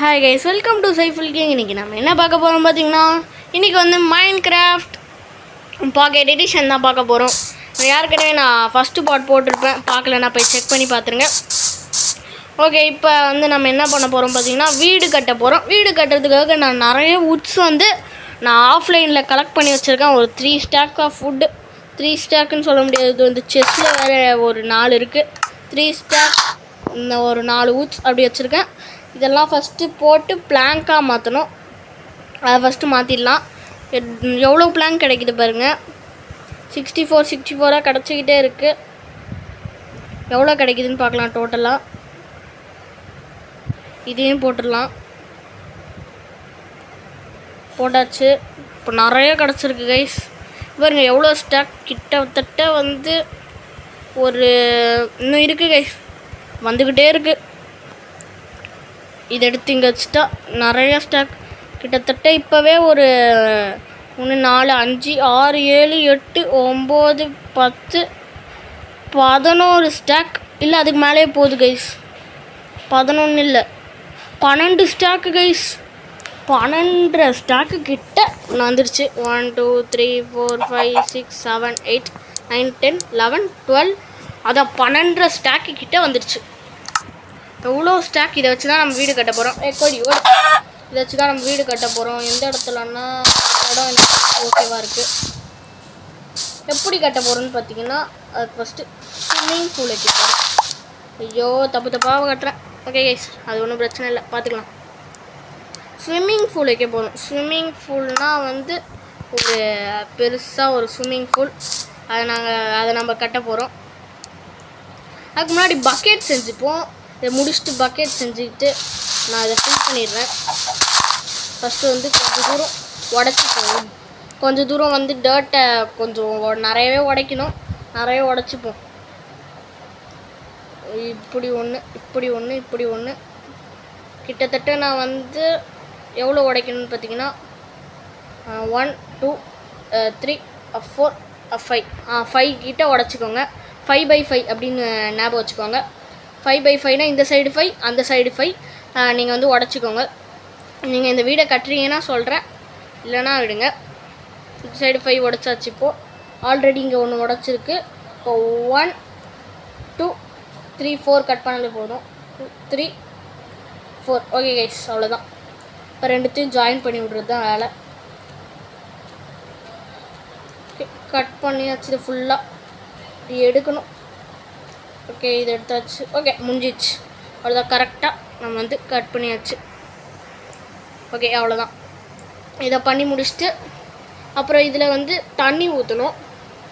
Hi guys, welcome to Saiful king. இன்றைக்கி நம்ம என்ன பார்க்க போகிறோம் பார்த்தீங்கன்னா, இன்றைக்கி வந்து மைன்கிராஃப்ட் பாக்கெட் எடிஷன் தான் பார்க்க போகிறோம். யாருக்கிட்டவே நான் ஃபஸ்ட்டு பார்ட் போட்டிருப்பேன், பார்க்கலன்னா போய் செக் பண்ணி பார்த்துருங்க. ஓகே, இப்போ வந்து நம்ம என்ன பண்ண போகிறோம் பார்த்தீங்கன்னா, வீடு கட்ட போகிறோம். வீடு கட்டுறதுக்காக நான் நிறைய வுட்ஸ் வந்து நான் ஆஃப்லைனில் கலெக்ட் பண்ணி வச்சுருக்கேன். ஒரு 3 ஸ்டாக் ஆஃப் ஃபுட்டு. 3 ஸ்டாக்குன்னு சொல்ல முடியாது, வந்து செஸ்ஸில் வேறு ஒரு 4 இருக்குது. 3 ஸ்டாக் இந்த ஒரு 4 வுட்ஸ் அப்படி வச்சுருக்கேன். இதெல்லாம் ஃபஸ்ட்டு போட்டு பிளாங்காக மாற்றணும். அதை ஃபஸ்ட்டு மாற்றிடலாம். எவ்வளோ பிளாங்க் கிடைக்குது பாருங்கள். 64 கிடச்சிக்கிட்டே இருக்குது. எவ்வளோ கிடைக்குதுன்னு பார்க்கலாம். டோட்டலாக இதையும் போட்டுடலாம். போட்டாச்சு. இப்போ நிறைய கிடச்சிருக்கு கைஸ். பாருங்க எவ்வளோ ஸ்டாக். கிட்டத்தட்ட வந்து ஒரு இன்னும் இருக்குது கைஸ், வந்துக்கிட்டே இருக்குது. இதை எடுத்து இங்கே வச்சுட்டா நிறைய ஸ்டாக். கிட்டத்தட்ட இப்போவே ஒரு 1 4 5 6 7 8 9 10 11 ஸ்டாக். இல்லை அதுக்கு மேலேயே போகுது கைஸ். 11 இல்லை 12 ஸ்டாக்கு கைஸ். 12 ஸ்டாக்கு கிட்ட வந்துருச்சு. 1 2 3 4 5 6 7 8 9 10 11 12 அதான் 12 ஸ்டாக்கு கிட்ட வந்துருச்சு. எவ்வளோ ஸ்டாக். இதை வச்சு தான் நம்ம வீடு கட்ட போகிறோம். இதை வச்சு தான் நம்ம வீடு கட்ட போகிறோம். எந்த இடத்துலன்னா இடம் எனக்கு ஓகேவாக இருக்குது. எப்படி கட்ட போகிறோன்னு பார்த்தீங்கன்னா, அதுக்கு ஃபஸ்ட்டு ஸ்விம்மிங் பூல் வைக்க போகிறோம். ஐயோ தப்பாக கட்டுறேன். ஓகே கைஸ், அது ஒன்றும் பிரச்சனை இல்லை, பார்த்துக்கலாம். ஸ்விம்மிங் பூல் வைக்க போகிறோம். ஸ்விம்மிங் பூல்னால் வந்து ஒரு பெருசாக ஒரு ஸ்விம்மிங் பூல். அதை நம்ம கட்ட போகிறோம். அதுக்கு முன்னாடி பக்கெட் செஞ்சுப்போம். இதை முடிச்சுட்டு பக்கெட் செஞ்சுக்கிட்டு நான் இதை ஃபில் பண்ணிடுறேன். ஃபஸ்ட்டு வந்து கொஞ்சம் தூரம் உடச்சிப்போம். கொஞ்சம் தூரம் வந்து டர்ட்டை கொஞ்சம் நிறையவே உடைக்கணும். நிறைய உடச்சிப்போம். இப்படி ஒன்று, இப்படி ஒன்று, இப்படி ஒன்று. கிட்டத்தட்ட நான் வந்து எவ்வளோ உடைக்கணும்னு பார்த்தீங்கன்னா 1 2 3 4 5 கிட்ட உடச்சிக்கோங்க. 5x5 அப்படின்னு ஞாபகம் வச்சுக்கோங்க. 5x5னா இந்த சைடு 5 அந்த சைடு 5 நீங்கள் வந்து உடச்சிக்கோங்க. நீங்கள் இந்த வீடை கட்டுறீங்கன்னா சொல்கிறேன், இல்லைனா விடுங்க. இந்த சைடு 5 உடச்சாச்சு. இப்போது ஆல்ரெடி இங்கே ஒன்று உடச்சிருக்கு. இப்போ 1 2 3 4 கட் பண்ணாலே போதும். 2 3 4. ஓகே கைஸ், அவ்வளோதான். இப்போ ரெண்டுத்தையும் ஜாயின் பண்ணி விட்றது தான் வேலை. ஓகே, கட் பண்ணியாச்சு. இது ஃபுல்லாக எடுக்கணும். ஓகே, இது எடுத்தாச்சு. ஓகே, முடிஞ்சிச்சு. அவ்வளோதான். கரெக்டாக நம்ம வந்து கட் பண்ணியாச்சு. ஓகே, அவ்வளோதான். இதை பண்ணி முடிச்சுட்டு அப்புறம் இதில் வந்து தண்ணி ஊற்றணும்.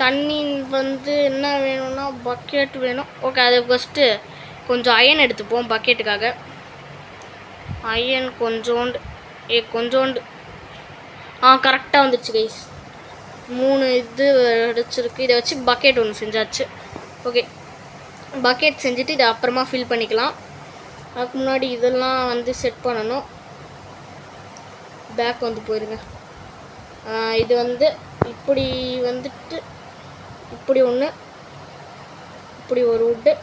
தண்ணி வந்து என்ன வேணும்னா பக்கெட் வேணும். ஓகே, அதை ஃபஸ்ட்டு கொஞ்சம் அயன் எடுத்துப்போம் பக்கெட்டுக்காக. அயன் கொஞ்சோண்டு கொஞ்சோண்டு கரெக்டாக வந்துடுச்சு கைஸ். 3 இது அடிச்சிருக்கு. இதை வச்சு பக்கெட் ஒன்று செஞ்சாச்சு. ஓகே, பக்கெட் செஞ்சுட்டு இதை அப்புறமா ஃபில் பண்ணிக்கலாம். அதுக்கு முன்னாடி இதெல்லாம் வந்து செட் பண்ணணும். பேக் வந்து போயிருங்க. இது வந்து இப்படி வந்துட்டு இப்படி ஒன்று, இப்படி ஒரு வுட்டு,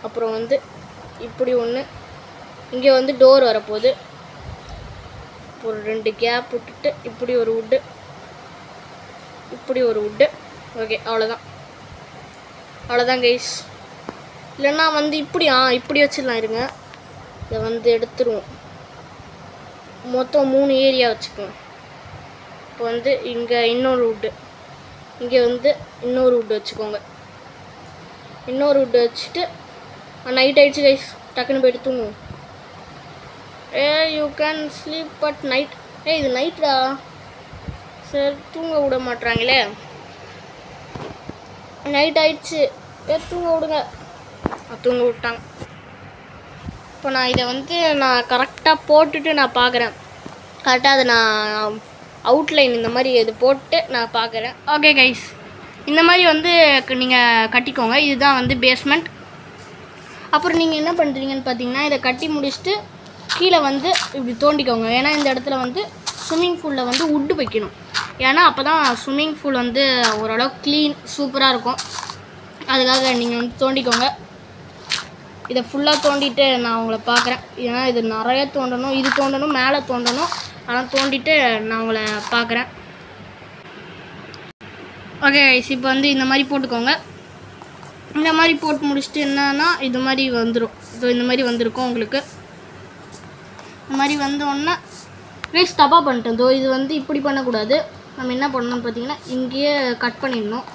அப்புறம் வந்து இப்படி ஒன்று. இங்கே வந்து டோர் வரப்போகுது. ஒரு 2 கேப் விட்டுட்டு இப்படி ஒரு வுட்டு, இப்படி ஒரு வுட்டு. ஓகே, அவ்வளோதான் கைஸ். இல்லைன்னா வந்து இப்படி வச்சிடலாம். இருங்க, இதை வந்து எடுத்துருவோம். மொத்தம் 3 ஏரியா வச்சுக்குவோம். இப்போ வந்து இங்கே இன்னொரு வுட்டு, இங்கே வந்து இன்னொரு வுட்டு வச்சுக்கோங்க. இன்னொரு வுட்டு வச்சுட்டு நைட் ஆகிடுச்சு கைஸ். டக்குன்னு போய்ட்டு தூங்குவோம். You can sleep at night. இது நைட்டா? சரி, தூங்க விட மாட்டுறாங்களே. நைட் ஆயிடுச்சு. தூங்க விடுங்க. தூங்க விட்டாங்க. இப்போ நான் இதை வந்து நான் கரெக்டாக போட்டுட்டு நான் பார்க்குறேன். கரெக்டாக அதை நான் அவுட்லைன் இந்த மாதிரி இது போட்டு நான் பார்க்குறேன். ஓகே கைஸ், இந்த மாதிரி வந்து நீங்கள் கட்டிக்கோங்க. இதுதான் வந்து பேஸ்மெண்ட். அப்புறம் நீங்கள் என்ன பண்ணுறீங்கன்னு பார்த்தீங்கன்னா, இதை கட்டி முடிச்சுட்டு கீழே வந்து இப்படி தோண்டிக்கோங்க. ஏன்னா இந்த இடத்துல வந்து ஸ்விம்மிங் பூலில் வந்து வுட்டு வைக்கணும். ஏன்னா அப்போ தான் ஸ்விம்மிங் பூல் வந்து ஓரளவு க்ளீன் சூப்பராக இருக்கும். அதுக்காக நீங்கள் வந்து தோண்டிக்கோங்க. இதை ஃபுல்லாக தோண்டிட்டு நான் உங்களை பார்க்குறேன். ஏன்னா இது நிறைய தோண்டணும், இது தோண்டணும், மேலே தோண்டணும். அதெல்லாம் தோண்டிட்டு நான் உங்களை பார்க்குறேன். ஓகே கைஸ், இப்போ வந்து இந்த மாதிரி போட்டுக்கோங்க. இந்த மாதிரி போட்டு முடிச்சுட்டு என்னன்னா இது மாதிரி வந்துடும். இந்த மாதிரி வந்திருக்கும் உங்களுக்கு. இந்த மாதிரி வந்தோடனே கைஸ் தப்பாக பண்ணிட்டோம். இது வந்து இப்படி பண்ணக்கூடாது. நம்ம என்ன பண்ணணும்னு பார்த்தீங்கன்னா இங்கேயே கட் பண்ணிடணும்.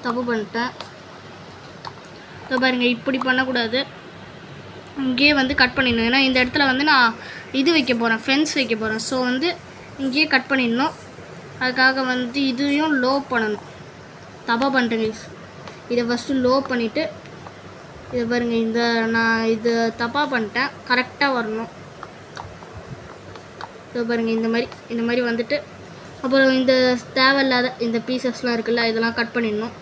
தப்பு பண்ணிட்டேன். பாருங்கள், இப்படி பண்ணக்கூடாது. இங்கேயே வந்து கட் பண்ணிடணும். ஏன்னா இந்த இடத்துல வந்து நான் இது வைக்க போகிறேன், ஃபென்ஸ் வைக்க போகிறேன். ஸோ வந்து இங்கேயே கட் பண்ணிடணும். அதுக்காக வந்து இதையும் லோ பண்ணணும். தப்பாக பண்ணிட்டேன் கைஸ். இதை ஃபஸ்ட்டு லோ பண்ணிவிட்டு இதை பாருங்கள், நான் இது தப்பாக பண்ணிட்டேன். கரெக்டாக வரணும். இதை பாருங்கள், இந்த மாதிரி வந்துட்டு அப்புறம் இந்த தேவையில்லாத இந்த பீசஸ்லாம் இருக்குல்ல, இதெல்லாம் கட் பண்ணிடணும்.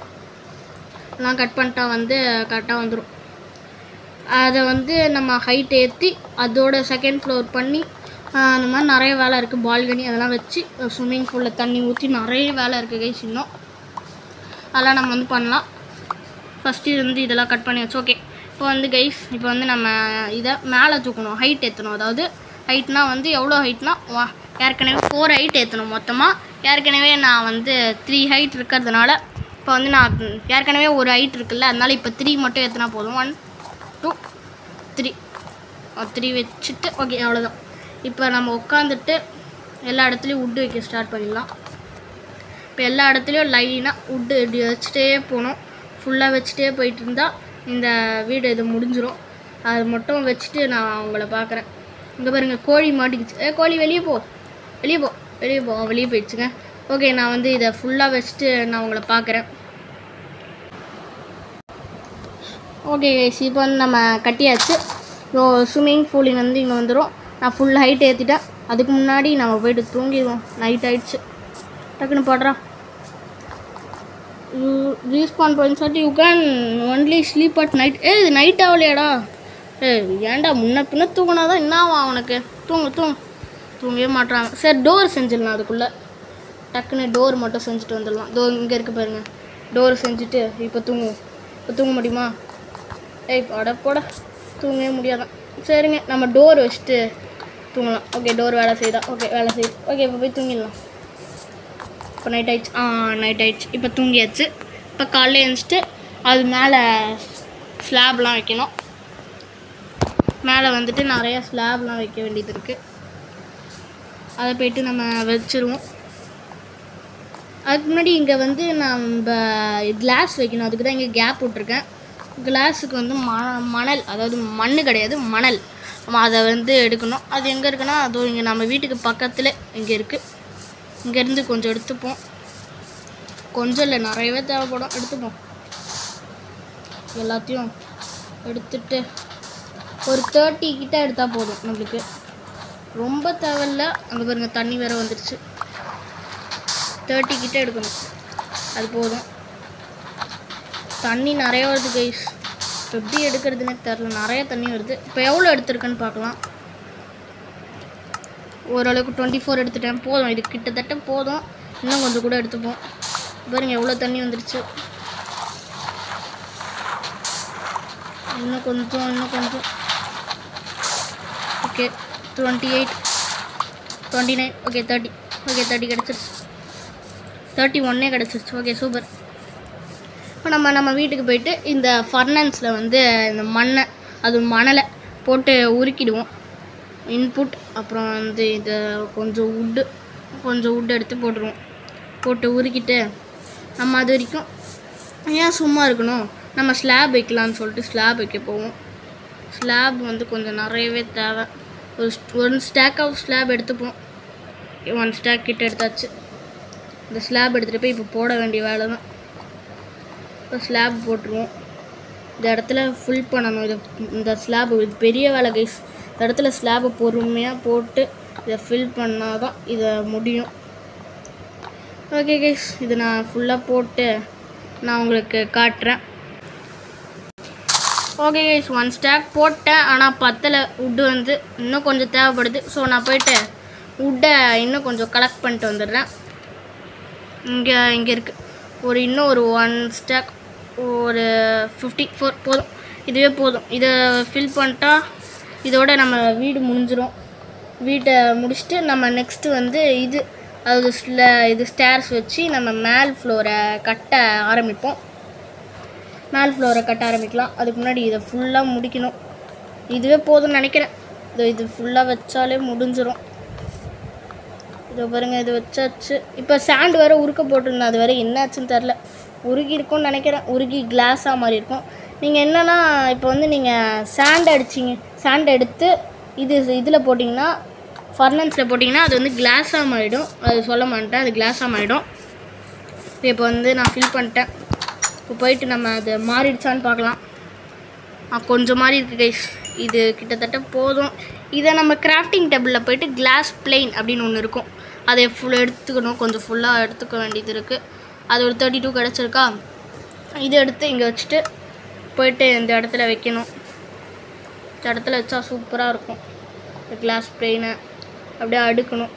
இதெல்லாம் கட் பண்ணிட்டா வந்து கரெக்டாக வந்துடும். அதை வந்து நம்ம ஹைட் ஏற்றி அதோட செகண்ட் ஃப்ளோர் பண்ணி அந்த மாதிரி நிறைய வேலை இருக்குது. பால்கனி அதெல்லாம் வச்சு ஸ்விம்மிங் பூலில் தண்ணி ஊற்றி நிறைய வேலை இருக்குது கைஸ். இன்னும் அதெல்லாம் நம்ம வந்து பண்ணலாம். ஃபஸ்ட்டு வந்து இதெல்லாம் கட் பண்ணியாச்சு. ஓகே, இப்போ வந்து கைஸ் இப்போ வந்து நம்ம இதை மேலே தூக்கணும், ஹைட் ஏற்றணும். அதாவது ஹைட்னா வந்து எவ்வளோ ஹைட்னா ஏற்கனவே 4 ஹைட் ஏற்றணும் மொத்தமாக. ஏற்கனவே நான் வந்து 3 ஹைட் இருக்கிறதுனால இப்போ வந்து நான் ஏற்கனவே ஒரு ஹைட் இருக்குல்ல, அதனால இப்போ 3 மட்டும் ஏற்றினா போதும். 1 2 3 வச்சுட்டு ஓகே, அவ்வளோதான். இப்போ நம்ம உட்காந்துட்டு எல்லா இடத்துலையும் வுட்டு வைக்க ஸ்டார்ட் பண்ணிடலாம். இப்போ எல்லா இடத்துலையும் லைனாக வுட்டு இப்படி வச்சுட்டே போகணும். ஃபுல்லாக வச்சுட்டே போயிட்டு இருந்தால் இந்த வீடு இது முடிஞ்சிடும். அது மட்டும் வச்சுட்டு நான் உங்களை பார்க்குறேன். இங்கே பாருங்கள், கோழி மாட்டிக்கிச்சு. கோழி வெளியே போ. வெளியே போயிடுச்சுங்க. ஓகே, நான் வந்து இதை ஃபுல்லாக வச்சுட்டு நான் உங்களை பார்க்குறேன். ஓகே கைஸ், இப்போ வந்து நம்ம கட்டியாச்சு. ஸோ ஸ்விம்மிங் பூலிங் வந்து இங்கே வந்துடும். நான் ஃபுல் ஹைட் ஏற்றிட்டேன். அதுக்கு முன்னாடி நம்ம போய்ட்டு தூங்கிடுவோம். நைட் ஆகிடுச்சு. டக்குன்னு போடுறா. ரீஸ்பான் பாயிண்ட் சொல்லி you can only sleep at night. இது நைட் ஆகலையாடா? ஏன்டா முன்ன பின்ன தூங்கினா தான் என்ன ஆகும் அவனுக்கு? தூங்கவே மாட்டாங்க. சரி, டோர் செஞ்சிடலாம். அதுக்குள்ளே டக்குன்னு டோர் மட்டும் செஞ்சுட்டு வந்துடலாம். இங்கே இருக்க பாருங்கள், டோர் செஞ்சுட்டு இப்போ தூங்க முடியுமா? போட தூங்கவே முடியாதான். சரிங்க, நம்ம டோர் வச்சுட்டு தூங்கலாம். ஓகே, டோர் வேலை செய்யுதா? வேலை செய்யுது. ஓகே, இப்போ போய் தூங்கிடலாம். இப்போ நைட் ஆயிடுச்சு. இப்போ தூங்கியாச்சு. இப்போ காலையில் எழுந்திரிச்சிட்டு அது மேலே ஸ்லாப்லாம் வைக்கணும். மேலே வந்துட்டு நிறைய ஸ்லாப்லாம் வைக்க வேண்டியது இருக்குது. அதை போய்ட்டு நம்ம வச்சுருவோம். அதுக்கு முன்னாடி இங்கே வந்து நம்ம கிளாஸ் வைக்கணும். அதுக்கு தான் இங்கே கேப் விட்ருக்கேன். கிளாஸுக்கு வந்து மணல், அதாவது மண் கிடையாது, மணல். நம்ம அதை வந்து எடுக்கணும். அது எங்கே இருக்குன்னா அதுவும் இங்கே நம்ம வீட்டுக்கு பக்கத்தில் இங்கே இருக்குது. இங்கேருந்து கொஞ்சம் எடுத்துப்போம். கொஞ்சம் இல்லை, நிறையவே தேவைப்படும். எடுத்துப்போம். எல்லாத்தையும் எடுத்துட்டு ஒரு 30 கிட்ட எடுத்தால் போதும் நம்மளுக்கு. ரொம்ப தேவையில்லை. அங்கே பாருங்கள், தண்ணி வேறு வந்துடுச்சு. 30 கிட்ட எடுக்கணும், அது போதும். தண்ணி நிறைய வருது கைஸ். எப்படி எடுக்கிறதுனே தெரில, நிறைய தண்ணி வருது. இப்போ எவ்வளோ எடுத்துருக்குன்னு பார்க்கலாம். ஓரளவுக்கு 24 எடுத்துட்டேன். போதும், இது கிட்டத்தட்ட போதும். இன்னும் கொஞ்சம் கூட எடுத்துப்போம். பாருங்க எவ்வளோ தண்ணி வந்துடுச்சு. இன்னும் கொஞ்சம். Okay, 28 29 okay 30. ஓகே 30 கிடச்சிருச்சு. 31 கிடச்சிருச்சு. Okay, super. இப்போ நம்ம வீட்டுக்கு போயிட்டு இந்த ஃபர்னன்ஸில் வந்து இந்த மணலை போட்டு உருக்கிடுவோம். இன்புட் அப்புறம் வந்து இதை கொஞ்சம் வுட்டு எடுத்து போட்டுருவோம். போட்டு உருக்கிட்டு நம்ம அது வரைக்கும் ஏன் சும்மா இருக்கணும், நம்ம ஸ்லாப் வைக்கலான்னு சொல்லிட்டு ஸ்லாப் வைக்க போவோம். ஸ்லாப் வந்து கொஞ்சம் நிறையவே தேவை. ஒரு ஸ்டாக் ஆஃப் ஸ்லாப் எடுத்துப்போம். 1 ஸ்டாக் கிட்ட எடுத்தாச்சு. இந்த ஸ்லாப் எடுத்துகிட்டு போய் இப்போ போட வேண்டிய வேலை தான். இப்போ ஸ்லாப் போட்டுருவோம். இந்த இடத்துல ஃபில் பண்ணணும். இந்த ஸ்லாப் இது பெரிய வேலை கைஸ். இந்த இடத்துல ஸ்லாபை பொறுமையாக போட்டு இதை ஃபில் பண்ணால் தான் இதை முடியும். ஓகே கைஸ், இது நான் ஃபுல்லாக போட்டு நான் உங்களுக்கு காட்டுறேன். ஓகே கைஸ், 1 ஸ்டாக் போட்டேன். ஆனால் பத்தலை. வுட்டு வந்து இன்னும் கொஞ்சம் தேவைப்படுது. ஸோ நான் போயிட்டு வுட்டை இன்னும் கொஞ்சம் கலெக்ட் பண்ணிட்டு வந்துடுறேன். இங்கே இருக்குது இன்னும் ஒரு 1 ஸ்டாக், ஒரு 54 போதும். இதுவே போதும். இதை ஃபில் பண்ணிட்டா இதோட நம்ம வீடு முடிஞ்சிடும். வீட்டை முடிச்சுட்டு நம்ம நெக்ஸ்ட்டு வந்து அதாவது இது ஸ்டேர்ஸ் வச்சு நம்ம மேல் ஃப்ளோரை கட்ட ஆரம்பிப்போம். மேல் ஃப்ளோரை கட்ட ஆரம்பிக்கலாம். அதுக்கு முன்னாடி இதை ஃபுல்லாக முடிக்கணும். இதுவே போதும்னு நினைக்கிறேன். இது ஃபுல்லாக வச்சாலே முடிஞ்சிடும். இதை பாருங்கள், இது வச்சாச்சு. இப்போ சாண்ட் வேறு உருக்க போட்டிருந்தேன். அது வேறு என்னாச்சுன்னு தெரில. உருகி இருக்கும்னு நினைக்கிறேன். உருகி கிளாஸாக மாதிரி இருக்கும். நீங்கள் என்னென்னா இப்போ வந்து நீங்கள் சாண்ட் எடுத்து இதில் போட்டிங்கன்னா, ஃபர்னன்ஸில் போட்டிங்கன்னா அது வந்து கிளாஸாக மாறிடும். அது சொல்ல மாட்டேன், அது கிளாஸாக மாறிடும். இப்போ வந்து நான் ஃபில் பண்ணிட்டேன். இப்போ போயிட்டு நம்ம அது மாறிடுச்சான்னு பார்க்கலாம். கொஞ்சம் மாறி இருக்குது கைஸ். இது கிட்டத்தட்ட போதும். இதை நம்ம கிராஃப்டிங் டேபிளில் போயிட்டு கிளாஸ் பிளெயின் அப்படின்னு ஒன்று இருக்கும். அதை ஃபுல்லாக எடுத்துக்கணும். கொஞ்சம் ஃபுல்லாக எடுத்துக்க வேண்டியது இருக்குது. அது ஒரு 32 கிடச்சிருக்கா. இதை எடுத்து இங்கே வச்சுட்டு போயிட்டு இந்த இடத்துல வைக்கணும். இந்த இடத்துல வச்சா சூப்பராக இருக்கும். இந்த கிளாஸ் பிளெயினை அப்படியே அடுக்கணும்.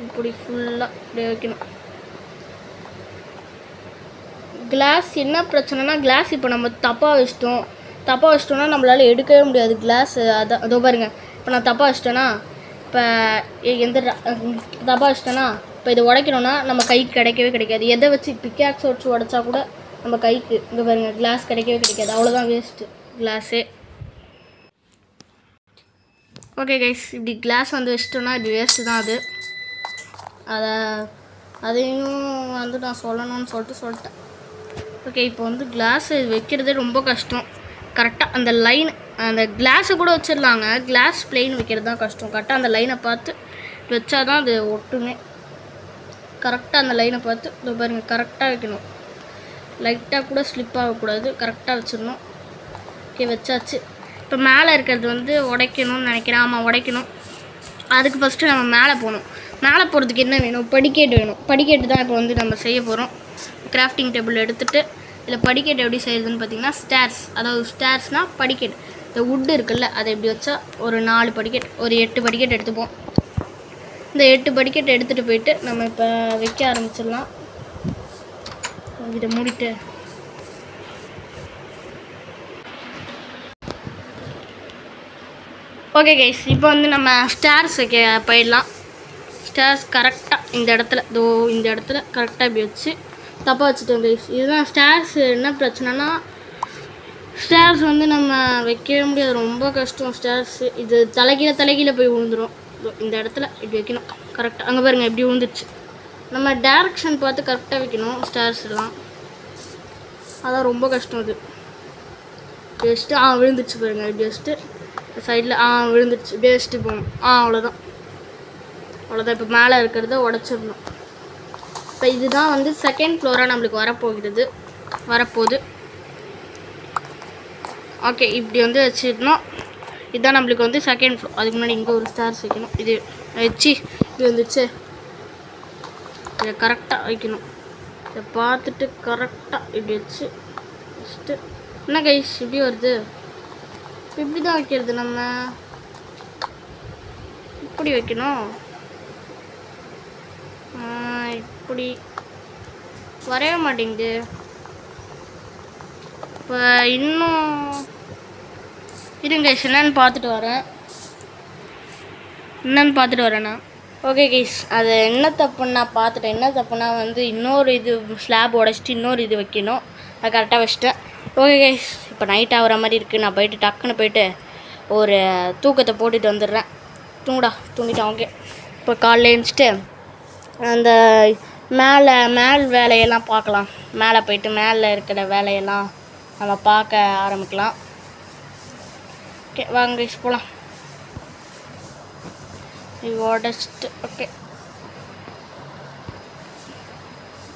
இப்படி ஃபுல்லாக அப்படியே வைக்கணும். கிளாஸ் என்ன பிரச்சனைனா, கிளாஸ் இப்போ நம்ம தப்பாக வச்சிட்டோம்னா நம்மளால் எடுக்கவே முடியாது கிளாஸ். அதோ பாருங்கள், இப்போ நான் தப்பாக வச்சிட்டேன்னா, இப்போ தப்பாக வச்சிட்டேன்னா இப்போ இதை உடைக்கணும்னா நம்ம கைக்கு கிடைக்காது. எதை வச்சு பிக்காக்ஸ் வச்சு உடைச்சா கூட நம்ம கைக்கு இங்கே பாருங்கள் கிளாஸ் கிடைக்கவே கிடைக்காது. அவ்வளோதான் வேஸ்ட்டு கிளாஸே. ஓகே கைஸ், இப்படி கிளாஸ் வந்து வச்சிட்டோன்னா இப்படி வேஸ்ட்டு தான் அது. அதையும் வந்து நான் சொல்லணும்னு சொல்லிட்டேன். ஓகே, இப்போ வந்து கிளாஸ் வைக்கிறதே ரொம்ப கஷ்டம். கரெக்டாக அந்த லைன், அந்த கிளாஸை கூட வச்சிடலாங்க. கிளாஸ் பிளெயின் வைக்கிறது தான் கஷ்டம். கரெக்டாக அந்த லைனை பார்த்து வச்சா தான் அது ஒட்டுமே. கரெக்டாக அந்த லைனை பார்த்து இதோ பாருங்கள், கரெக்டாக வைக்கணும். லைட்டாக கூட ஸ்லிப் ஆகக்கூடாது. கரெக்டாக வச்சிடணும். ஓகே, வச்சாச்சு. இப்போ மேலே இருக்கிறது வந்து உடைக்கணும்னு நினைக்கிறேன். ஆமாம், உடைக்கணும். அதுக்கு ஃபஸ்ட்டு நம்ம மேலே போகணும். மேலே போகிறதுக்கு என்ன வேணும்? படிக்கட்டு வேணும். படிக்கட்டு தான் இப்போ வந்து நம்ம செய்ய போகிறோம். கிராஃப்டிங் டேபிள் எடுத்துகிட்டு இதில் படிக்கட்டு எப்படி செய்யுதுன்னு பார்த்தீங்கன்னா, ஸ்டேர்ஸ், அதாவது ஸ்டேர்ஸ்னால் படிக்கட்டு. இந்த வுட்டு இருக்குல்ல, அதை எப்படி வச்சா ஒரு 4 படிக்கட்டு, ஒரு 8 படிக்கட்டு எடுத்துப்போம். இந்த 8 படிக்கட்டு எடுத்துகிட்டு போயிட்டு நம்ம இப்போ வைக்க ஆரம்பிச்சிடலாம். இதை மூடிட்டு ஓகே கைஸ், இப்போ வந்து நம்ம ஸ்டேர்ஸ் வைக்க போயிடலாம். ஸ்டேர்ஸ் கரெக்டாக இந்த இடத்துல கரெக்டாக இப்படி வச்சு தப்பாக வச்சுட்டோம் கைஸ். இதுதான் ஸ்டேர்ஸ். என்ன பிரச்சனைனா, ஸ்டேர்ஸ் வந்து நம்ம வைக்கவே முடியாது. ரொம்ப கஷ்டம் ஸ்டேர்ஸு. இது தலைகீழ போய் விழுந்துடும். இந்த இடத்துல இப்படி வைக்கணும். கரெக்டாக அங்கே பாருங்கள் இப்படி விழுந்துருச்சு. நம்ம டேரெக்ஷன் பார்த்து கரெக்டாக வைக்கணும் ஸ்டேர்ஸ்லாம். அதான் ரொம்ப கஷ்டம். இது இப்படி வச்சுட்டு விழுந்துருச்சு பாருங்கள். இப்படி வச்சுட்டு சைடில் விழுந்துருச்சு. இப்படியே வச்சுட்டு போகணும். அவ்வளோதான். இப்போ மேலே இருக்கிறத உடச்சிடணும். இப்போ இதுதான் வந்து செகண்ட் ஃப்ளோராக நம்மளுக்கு வரப்போகுது. ஓகே, இப்படி வந்து வச்சிடணும். இதுதான் நம்மளுக்கு வந்து செகண்ட் ஃப்ளோர். அதுக்கு முன்னாடி இங்கே ஒரு ஸ்டார்ஸ் வைக்கணும். இது வச்சு இப்படி வந்துச்சு. இதை கரெக்டாக வைக்கணும். இதை பார்த்துட்டு கரெக்டாக இப்படி வச்சுட்டு என்ன கைஸ் இப்படி வருது? இப்படி தான் வைக்கிறது. நம்ம இப்படி வைக்கணும். இப்படி வரவே மாட்டேங்குது. இப்போ இன்னும் இருங்க கைஸ், என்னன்னு பார்த்துட்டு வரேன் நான். ஓகே கைஸ், அது என்ன தப்புன்னு நான் பார்த்துட்டேன். என்ன தப்புன்னா வந்து இன்னொரு இது ஸ்லாப் உடச்சிட்டு இன்னொரு இது வைக்கணும். அது கரெக்டாக வச்சுட்டேன். ஓகே கைஸ், இப்போ நைட் ஆகிற மாதிரி இருக்குது. நான் போயிட்டு டக்குன்னு போயிட்டு ஒரு தூக்கத்தை போட்டுட்டு வந்துடுறேன். தூங்கிட்டேன். ஓகே, இப்போ காலைல எழுந்துச்சிட்டு அந்த மேல் வேலையெல்லாம் பார்க்கலாம். மேலே போயிட்டு மேலே இருக்கிற வேலையெல்லாம் நம்ம பார்க்க ஆரம்பிக்கலாம். ஓகே, வாங்க கைஸ் போகலாம். இது உடச்சிட்டு ஓகே,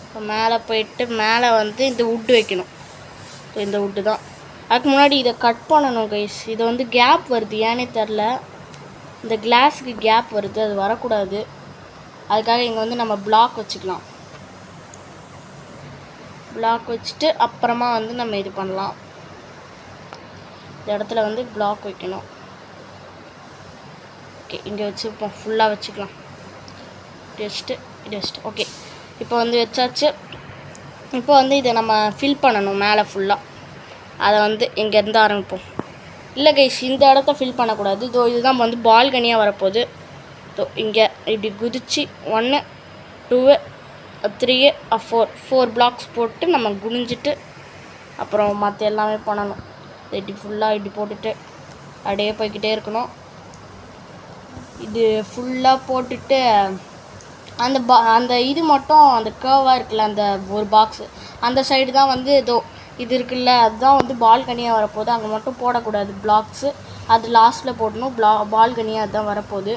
இப்போ மேலே போயிட்டு மேலே வந்து இந்த வுட்டு வைக்கணும். இந்த வுட்டு தான். அதுக்கு முன்னாடி இதை கட் பண்ணணும் கைஸ். இதை வந்து கேப் வருது, ஏன்னே தெரில. இந்த கிளாஸுக்கு கேப் வருது, அது வரக்கூடாது. அதுக்காக இங்கே வந்து நம்ம பிளாக் வச்சுக்கலாம். பிளாக் வச்சுட்டு அப்புறமா வந்து நம்ம இது பண்ணலாம். இந்த இடத்துல வந்து பிளாக் வைக்கணும். ஓகே, இங்கே வச்சுப்போம். ஃபுல்லாக வச்சுக்கலாம். இது வச்சுட்டு ஓகே, இப்போ வந்து வச்சாச்சு. இப்போ வந்து இதை நம்ம ஃபில் பண்ணணும் மேலே ஃபுல்லாக. அதை வந்து இங்கேருந்து ஆரம்பிப்போம். இல்லை கைஸ், இந்த இடத்த ஃபில் பண்ணக்கூடாது. இதோ இதுதான் வந்து பால்கனியாக வரப்போகுது. இதோ இங்கே இப்படி குதிச்சு 1 2 3 4 பிளாக்ஸ் போட்டு நம்ம குனிஞ்சிட்டு அப்புறம் மற்ற எல்லாமே பண்ணணும். இப்படி ஃபுல்லாக இப்படி போட்டுட்டு அப்படியே போய்கிட்டே இருக்கணும். இது ஃபுல்லாக போட்டுட்டு அந்த இது மட்டும் அந்த கர்வாக இருக்குல்ல, அந்த ஒரு பாக்ஸு அந்த சைடு தான் வந்து இதோ இது இருக்குல்ல, அதுதான் வந்து பால்கனியாக வரப்போகுது. அங்கே மட்டும் போடக்கூடாது பிளாக்ஸு, அது லாஸ்ட்டில் போடணும். பால்கனியாக அதுதான் வரப்போகுது.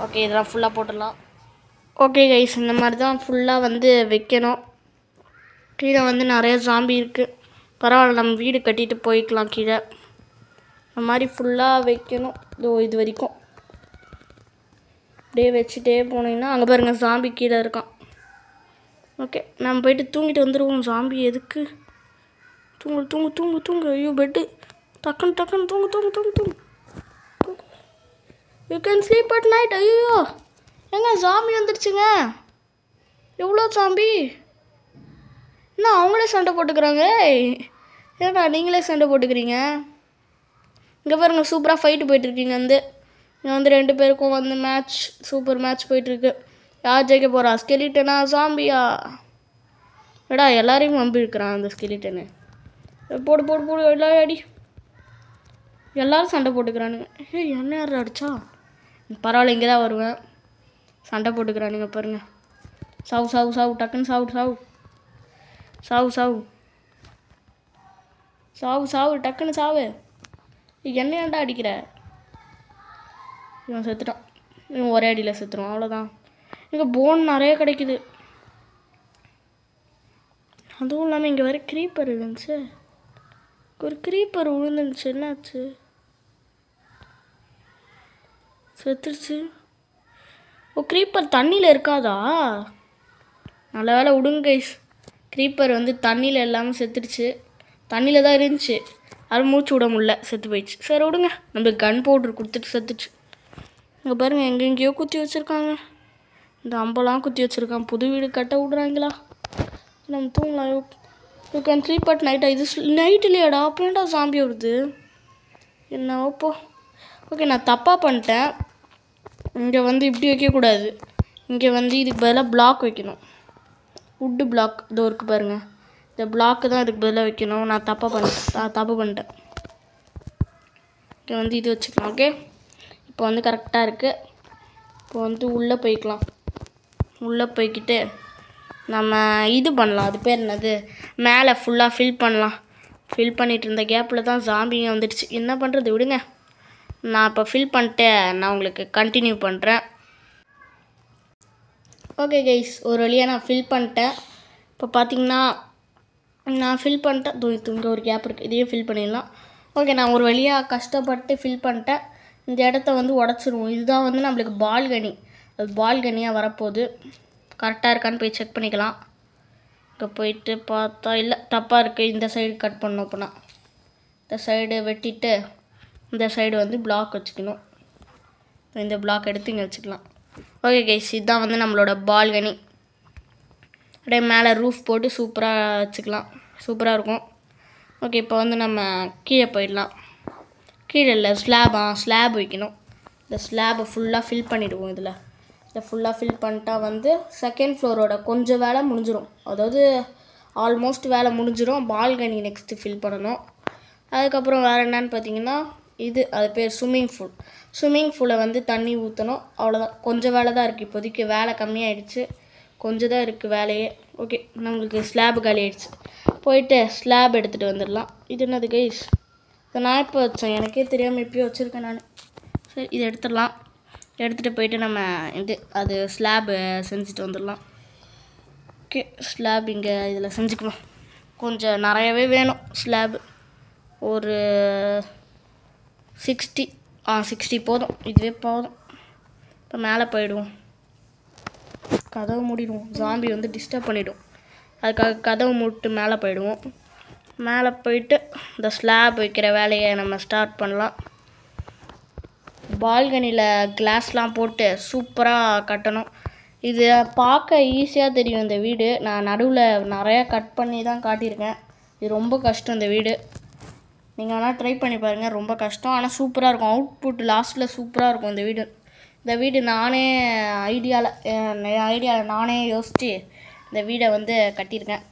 ஓகே, இதெல்லாம் ஃபுல்லாக போட்டுடலாம். ஓகே கைஸ், இந்த மாதிரி தான் ஃபுல்லாக வந்து வைக்கணும். கீழே வந்து நிறைய ஜாம்பி இருக்குது. பரவாயில்ல, நம்ம வீடு கட்டிட்டு போய்க்கலாம் கீழே. இந்த மாதிரி ஃபுல்லாக வைக்கணும். இதோ இது வரைக்கும் அப்படியே வச்சுட்டே போனீங்கன்னா அங்கே பாருங்கள் ஜாம்பி கீழே இருக்கான். ஓகே, நம்ம போயிட்டு தூங்கிட்டு வந்துடுவோம். ஜாம்பி எதுக்கு? தூங்கு தூங்கு தூங்கு தூங்கு. ஐயோ பெட்டு, டக்குன்னு டக்குன்னு தூங்கு தூங்கு தூங்கு தூங்கு. You can sleep at night. ஐயோ ஏங்க ஜாம்பி வந்துடுச்சுங்க. எவ்வளோ ஜாம்பி? என்ன அவங்களே சண்டை போட்டுக்கிறாங்க? ஏன்னா நீங்களே சண்டை போட்டுக்கிறீங்க. இங்கே பாருங்கள், சூப்பராக ஃபைட்டு போயிட்டுருக்கீங்க. இங்கே வந்து 2 பேருக்கும் வந்து மேட்ச், சூப்பர் மேட்ச் போயிட்டுருக்கு. யார் ஜெயிக்க போகிறா? ஸ்கெலிட்டனா ஜாம்பியா? எடா எல்லாரையும் நம்பியிருக்கிறான் அந்த ஸ்கெலிட்டனு. போடு போடு போடு, எல்லாரும் அடி. எல்லோரும் சண்டை போட்டுக்கிறானுங்க. என்ன யார் அடிச்சா? பரவாயில்ல, இங்கே தான் வருவேன். சண்டை போட்டுக்கிறானுங்க பாருங்கள். சாவு சாவு சாவு, டக்குன்னு சாவு சாவு சாவு சாவு சாவு சாவு, டக்குன்னு சாவு. என்ன ஏன்டா அடிக்கிற? இவன் செத்துட்டான். இவன் ஒரே அடியில் செத்துருவான், அவ்வளோதான். இங்கே போன் நிறைய கிடைக்குது. அதுவும் இல்லாமல் இங்கே வேறு க்ரீப்பர் இருந்துச்சு. ஒரு க்ரீப்பர் விழுந்துருந்துச்சு. என்னாச்சு? செத்துருச்சு. ஓ, க்ரீப்பர் தண்ணியில் இருக்காதா? நல்ல வேலை விடுங்க கைஸ். க்ரீப்பர் வந்து தண்ணியில் எல்லாமே செத்துடுச்சு. தண்ணியில் தான் இருந்துச்சு, அது மூச்சு விட முடியல, செத்து போயிடுச்சு. சரி விடுங்க, நம்மளுக்கு கன் பவுட்ரு கொடுத்துட்டு செத்துச்சு. இங்கே பாருங்கள், எங்கெங்கேயோ குத்தி வச்சுருக்காங்க. இந்த அம்பெல்லாம் குத்தி வச்சுருக்கான். புது வீடு கட்ட விட்றாங்களா? நம்ம தூங்கலாம். யூ கேன் ஸ்லீப் அட் நைட்டா? இது நைட் இல்லையாடா? அப்போ ஏன்டா ஜாம்பி வருது? என்ன ஓப்போ. ஓகே, நான் தப்பாக பண்ணிட்டேன். இங்கே வந்து இப்படி வைக்கக்கூடாது. இங்கே வந்து இதுக்கு பதிலாக பிளாக் வைக்கணும். வுட்டு பிளாக் இதோ இருக்குது பாருங்கள். இந்த பிளாக்கு தான் இதுக்கு பதிலாக வைக்கணும். நான் தப்பு பண்ணிட்டேன். இங்கே வந்து இது வச்சுக்கலாம். ஓகே, இப்போ வந்து கரெக்டாக இருக்குது. இப்போ வந்து உள்ளே போய்க்கலாம். உள்ளே போய்க்கிட்டு நம்ம இது பண்ணலாம். அது பேர் என்னது? மேலே ஃபுல்லாக ஃபில் பண்ணலாம். ஃபில் பண்ணிகிட்டு இருந்த கேப்பில் தான் ஜாம்பிங்க வந்துடுச்சு. என்ன பண்ணுறது, விடுங்க. நான் இப்போ ஃபில் பண்ணிட்டு நான் உங்களுக்கு கண்டினியூ பண்ணுறேன். ஓகே கைஸ், ஒரு வழியாக நான் ஃபில் பண்ணிட்டேன். இப்போ பார்த்தீங்கன்னா நான் ஃபில் பண்ணிட்டேன். இங்கே ஒரு கேப் இருக்குது, இதையும் ஃபில் பண்ணிடலாம். ஓகே, நான் ஒரு வழியாக கஷ்டப்பட்டு ஃபில் பண்ணிட்டேன். இந்த இடத்த வந்து உடச்சிருவோம். இதுதான் வந்து நம்மளுக்கு பால்கனி. அது பால்கனியாக வரப்போகுது. கரெக்டாக இருக்கான்னு போய் செக் பண்ணிக்கலாம். இங்கே போயிட்டு பார்த்தா இல்லை, தப்பாக இருக்குது. இந்த சைடு கட் பண்ணணும். அப்படின்னா இந்த சைடு வெட்டிட்டு இந்த சைடு வந்து பிளாக் வச்சுக்கணும். இந்த பிளாக் எடுத்து இங்கே வச்சுக்கலாம். ஓகே கைஸ், இதுதான் வந்து நம்மளோட பால்கனி. அப்படியே மேலே ரூஃப் போட்டு சூப்பராக வச்சுக்கலாம். சூப்பராக இருக்கும். ஓகே, இப்போ வந்து நம்ம கீழே போயிடலாம். கீழே இல்லை, ஸ்லாப் வைக்கணும். இந்த ஸ்லாபை ஃபுல்லாக ஃபில் பண்ணிவிடுவோம். இதை ஃபுல்லாக ஃபில் பண்ணிட்டா வந்து செகண்ட் ஃப்ளோரோட கொஞ்சம் வேலை முடிஞ்சிடும். அதாவது ஆல்மோஸ்ட் வேலை முடிஞ்சிடும். பால்கனி நெக்ஸ்ட்டு ஃபில் பண்ணணும். அதுக்கப்புறம் வேறு என்னன்னு பார்த்தீங்கன்னா அது பேர் ஸ்விம்மிங் பூலை வந்து தண்ணி ஊற்றணும். அவ்வளோதான், கொஞ்சம் வேலை தான் இருக்குது. இப்போதைக்கு வேலை கம்மியாகிடுச்சு, கொஞ்சம் தான் இருக்குது வேலையே. ஓகே, நம்மளுக்கு ஸ்லாப் காலி ஆகிடுச்சு. போயிட்டு ஸ்லாப் எடுத்துகிட்டு வந்துடலாம். இது என்னது கைஸ்? இதை நான் இப்போ வச்சேன், எனக்கே தெரியாமல் இப்போயும் வச்சுருக்கேன் நான். சரி, இதை எடுத்துடலாம். எடுத்துகிட்டு போயிட்டு நம்ம அது ஸ்லாபு செஞ்சுட்டு வந்துடலாம். ஓகே, ஸ்லாப் இங்கே இதில் செஞ்சுக்குவோம். கொஞ்சம் நிறையவே வேணும் ஸ்லாபு. ஒரு 60 போதும், இதுவே போதும். இப்போ மேலே போயிடுவோம். கதவு மூடிடுவோம், ஜாம்பி வந்து டிஸ்டர்ப் பண்ணிவிடும். அதுக்காக கதவு மூட்டு மேலே போயிடுவோம். மேலே போயிட்டு இந்த ஸ்லாப் வைக்கிற வேலையை நம்ம ஸ்டார்ட் பண்ணலாம். பால்கனியில் கிளாஸ்லாம் போட்டு சூப்பராக கட்டணும். இது பார்க்க ஈஸியாக தெரியும் இந்த வீடு. நான் நடுவில் நிறையா கட் பண்ணி தான் காட்டியிருக்கேன். இது ரொம்ப கஷ்டம் இந்த வீடு. நீங்கள் வேணால் ட்ரை பண்ணி பாருங்கள். ரொம்ப கஷ்டம், ஆனால் சூப்பராக இருக்கும். அவுட்புட் லாஸ்ட்டில் சூப்பராக இருக்கும் இந்த வீடு. இந்த வீடு நானே ஐடியாவில் நானே யோசித்து இந்த வீடை வந்து கட்டியிருக்கேன்.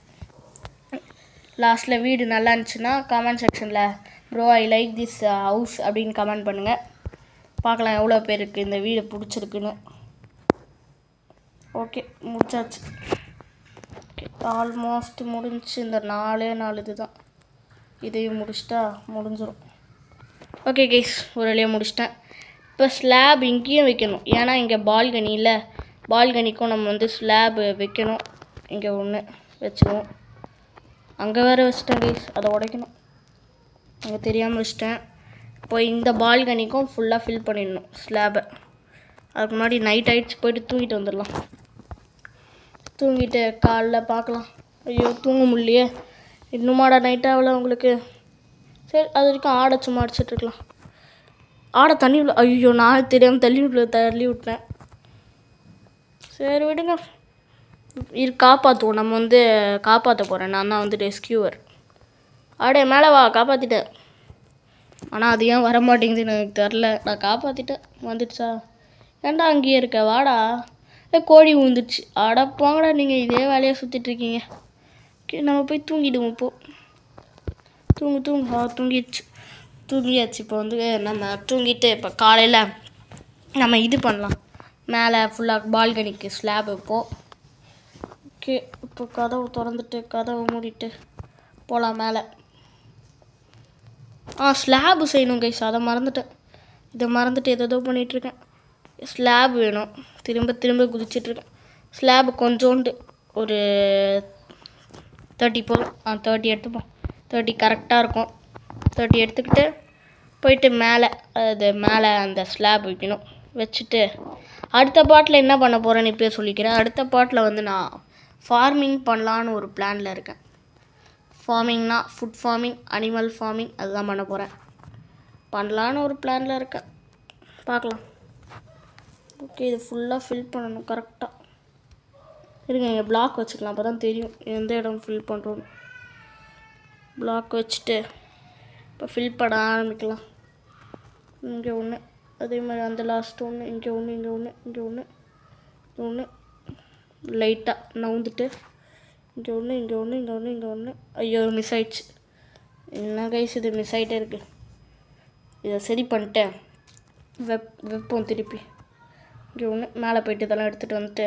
லாஸ்ட்டில் வீடு நல்லா இருந்துச்சுன்னா கமெண்ட் செக்ஷனில் bro I like this house அப்படின்னு கமெண்ட் பண்ணுங்கள். பார்க்கலாம் எவ்வளோ பேருக்கு இந்த வீடு பிடிச்சிருக்குன்னு. ஓகே, முடிச்சாச்சு. ஓகே, ஆல்மோஸ்ட் முடிஞ்சு. இந்த 4 இது தான். இதையும் முடிச்சிட்டா முடிஞ்சிடும். ஓகே கைஸ், ஒரு வழியாக முடிச்சிட்டேன். இப்போ ஸ்லாப் இங்கேயும் வைக்கணும். ஏன்னா இங்கே பால்கனி இல்லை, பால்கனிக்கும் நம்ம வந்து ஸ்லாப் வைக்கணும். இங்கே ஒன்று வச்சுருவோம். அங்கே வேறு வச்சிட்டேன் கைஸ், அதை உடைக்கணும். அங்கே தெரியாமல் வச்சிட்டேன். இப்போ இந்த பால்கனிக்கும் ஃபுல்லாக ஃபில் பண்ணிடணும் ஸ்லாபை. அதுக்கு முன்னாடி நைட் ஆகிடுச்சு, போய்ட்டு தூங்கிட்டு வந்துடலாம். தூங்கிட்டு காலைல பார்க்கலாம். ஐயோ தூங்க முடியலையே, இன்னுமாடா நைட் ஆகல உங்களுக்கு? சரி, அது வரைக்கும் ஆடை சும்மா அடிச்சிட்ருக்கலாம். ஆடை தண்ணி விட, ஐயோ நான் தெரியாமல் தள்ளி விட்டேன். சரி விடுங்க, காப்பாற்றுவோம். நம்ம வந்து காப்பாற்ற போகிறேன். நான் தான் வந்து ரெஸ்கியூவர். ஆடே மேலே வா, காப்பாற்றிட்டேன். ஆனால் அது ஏன் வரமாட்டேங்குதுன்னு எனக்கு தெரில. நான் காப்பாற்றிட்டேன். வந்துடுச்சா? ஏன்டா அங்கேயே இருக்க, வாடா. கோழி ஊந்துடுச்சு. ஆடா போங்கடா, நீங்கள் இதே வேலையாக சுற்றிட்டுருக்கீங்க. ஓகே, நம்ம போய் தூங்கிடுவோம். இப்போது தூங்கியாச்சு. இப்போ வந்து நம்ம தூங்கிட்டு இப்போ காலையில் நம்ம இது பண்ணலாம். மேலே ஃபுல்லாக பால்கனிக்கு ஸ்லாப் வைப்போம். ஓகே, இப்போ கதவு திறந்துட்டு கதவு மூடிட்டு போகலாம் மேலே. ஸ்லாபு செய்யணும் கைஸ், அதை மறந்துட்டேன். இதை மறந்துட்டு ஏதோ பண்ணிகிட்ருக்கேன். ஸ்லாப் வேணும், திரும்ப குதிச்சிட்ருக்கேன். ஸ்லாபு கொஞ்சோண்டு ஒரு 30 போதும். 30 எடுத்துப்போம். 30 கரெக்டாக இருக்கும். 30 எடுத்துக்கிட்டு போயிட்டு மேலே அந்த ஸ்லாப் வைக்கணும். வச்சுட்டு அடுத்த பாட்டில் என்ன பண்ண போகிறேன்னு இப்போயே சொல்லிக்கிறேன். அடுத்த பாட்டில் வந்து நான் ஃபார்மிங் பண்ணலான்னு ஒரு பிளானில் இருக்கேன். ஃபார்மிங்னா ஃபுட் ஃபார்மிங், அனிமல் ஃபார்மிங், அதுதான் பண்ணலான்னு ஒரு பிளானில் இருக்கேன். பார்க்கலாம். ஓகே, இது ஃபுல்லாக ஃபில் பண்ணணும் கரெக்டாக. இருங்க, இங்கே பிளாக் வச்சுக்கலாம், அப்போ தான் தெரியும் எந்த இடம் ஃபில் பண்ணுறோன்னு. பிளாக் வச்சுட்டு இப்போ ஃபில் பண்ண ஆரம்பிக்கலாம். இங்கே ஒன்று, அதே மாதிரி அந்த லாஸ்ட் ஒன்று, இங்கே ஒன்று லைட்டாக நவுந்துட்டு இங்கே ஒன்று. ஐயோ மிஸ் ஆயிடுச்சு. என்ன கைஸ் இது மிஸ் ஆகிட்டே இருக்குது. இதை சரி பண்ணிட்டேன். வைப்போம் திருப்பி. இங்கே ஒன்று மேலே போய்ட்டு இதெல்லாம் எடுத்துகிட்டு வந்துட்டு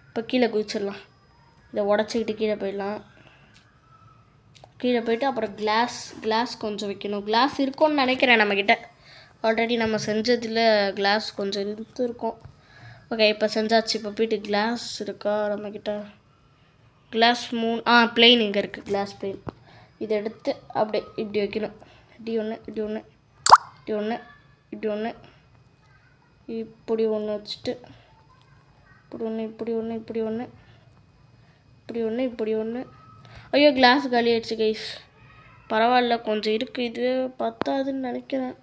இப்போ கீழே குதிச்சிடலாம். இதை உடச்சிக்கிட்டு கீழே போயிடலாம். கீழே போய்ட்டு அப்புறம் கிளாஸ் கொஞ்சம் வைக்கணும். கிளாஸ் இருக்கும்னு நினைக்கிறேன் நம்மக்கிட்ட. ஆல்ரெடி நம்ம செஞ்சதில் கிளாஸ் கொஞ்சம் இருக்கும். ஓகே, இப்போ செஞ்சாச்சு. இப்போ போய்ட்டு கிளாஸ் இருக்கா நம்மக்கிட்ட? கிளாஸ் 3 பிளெயின் இங்கே இருக்குது. கிளாஸ் பிளெயின் இதை எடுத்து அப்படியே இப்படி வைக்கணும். இப்படி ஒன்று வச்சுட்டு இப்படி ஒன்று. ஐயோ கிளாஸ் காலி ஆகிடுச்சு கைஸ். பரவாயில்ல, கொஞ்சம் இருக்குது. இதுவே பத்தாதுன்னு நினைக்கிறேன்.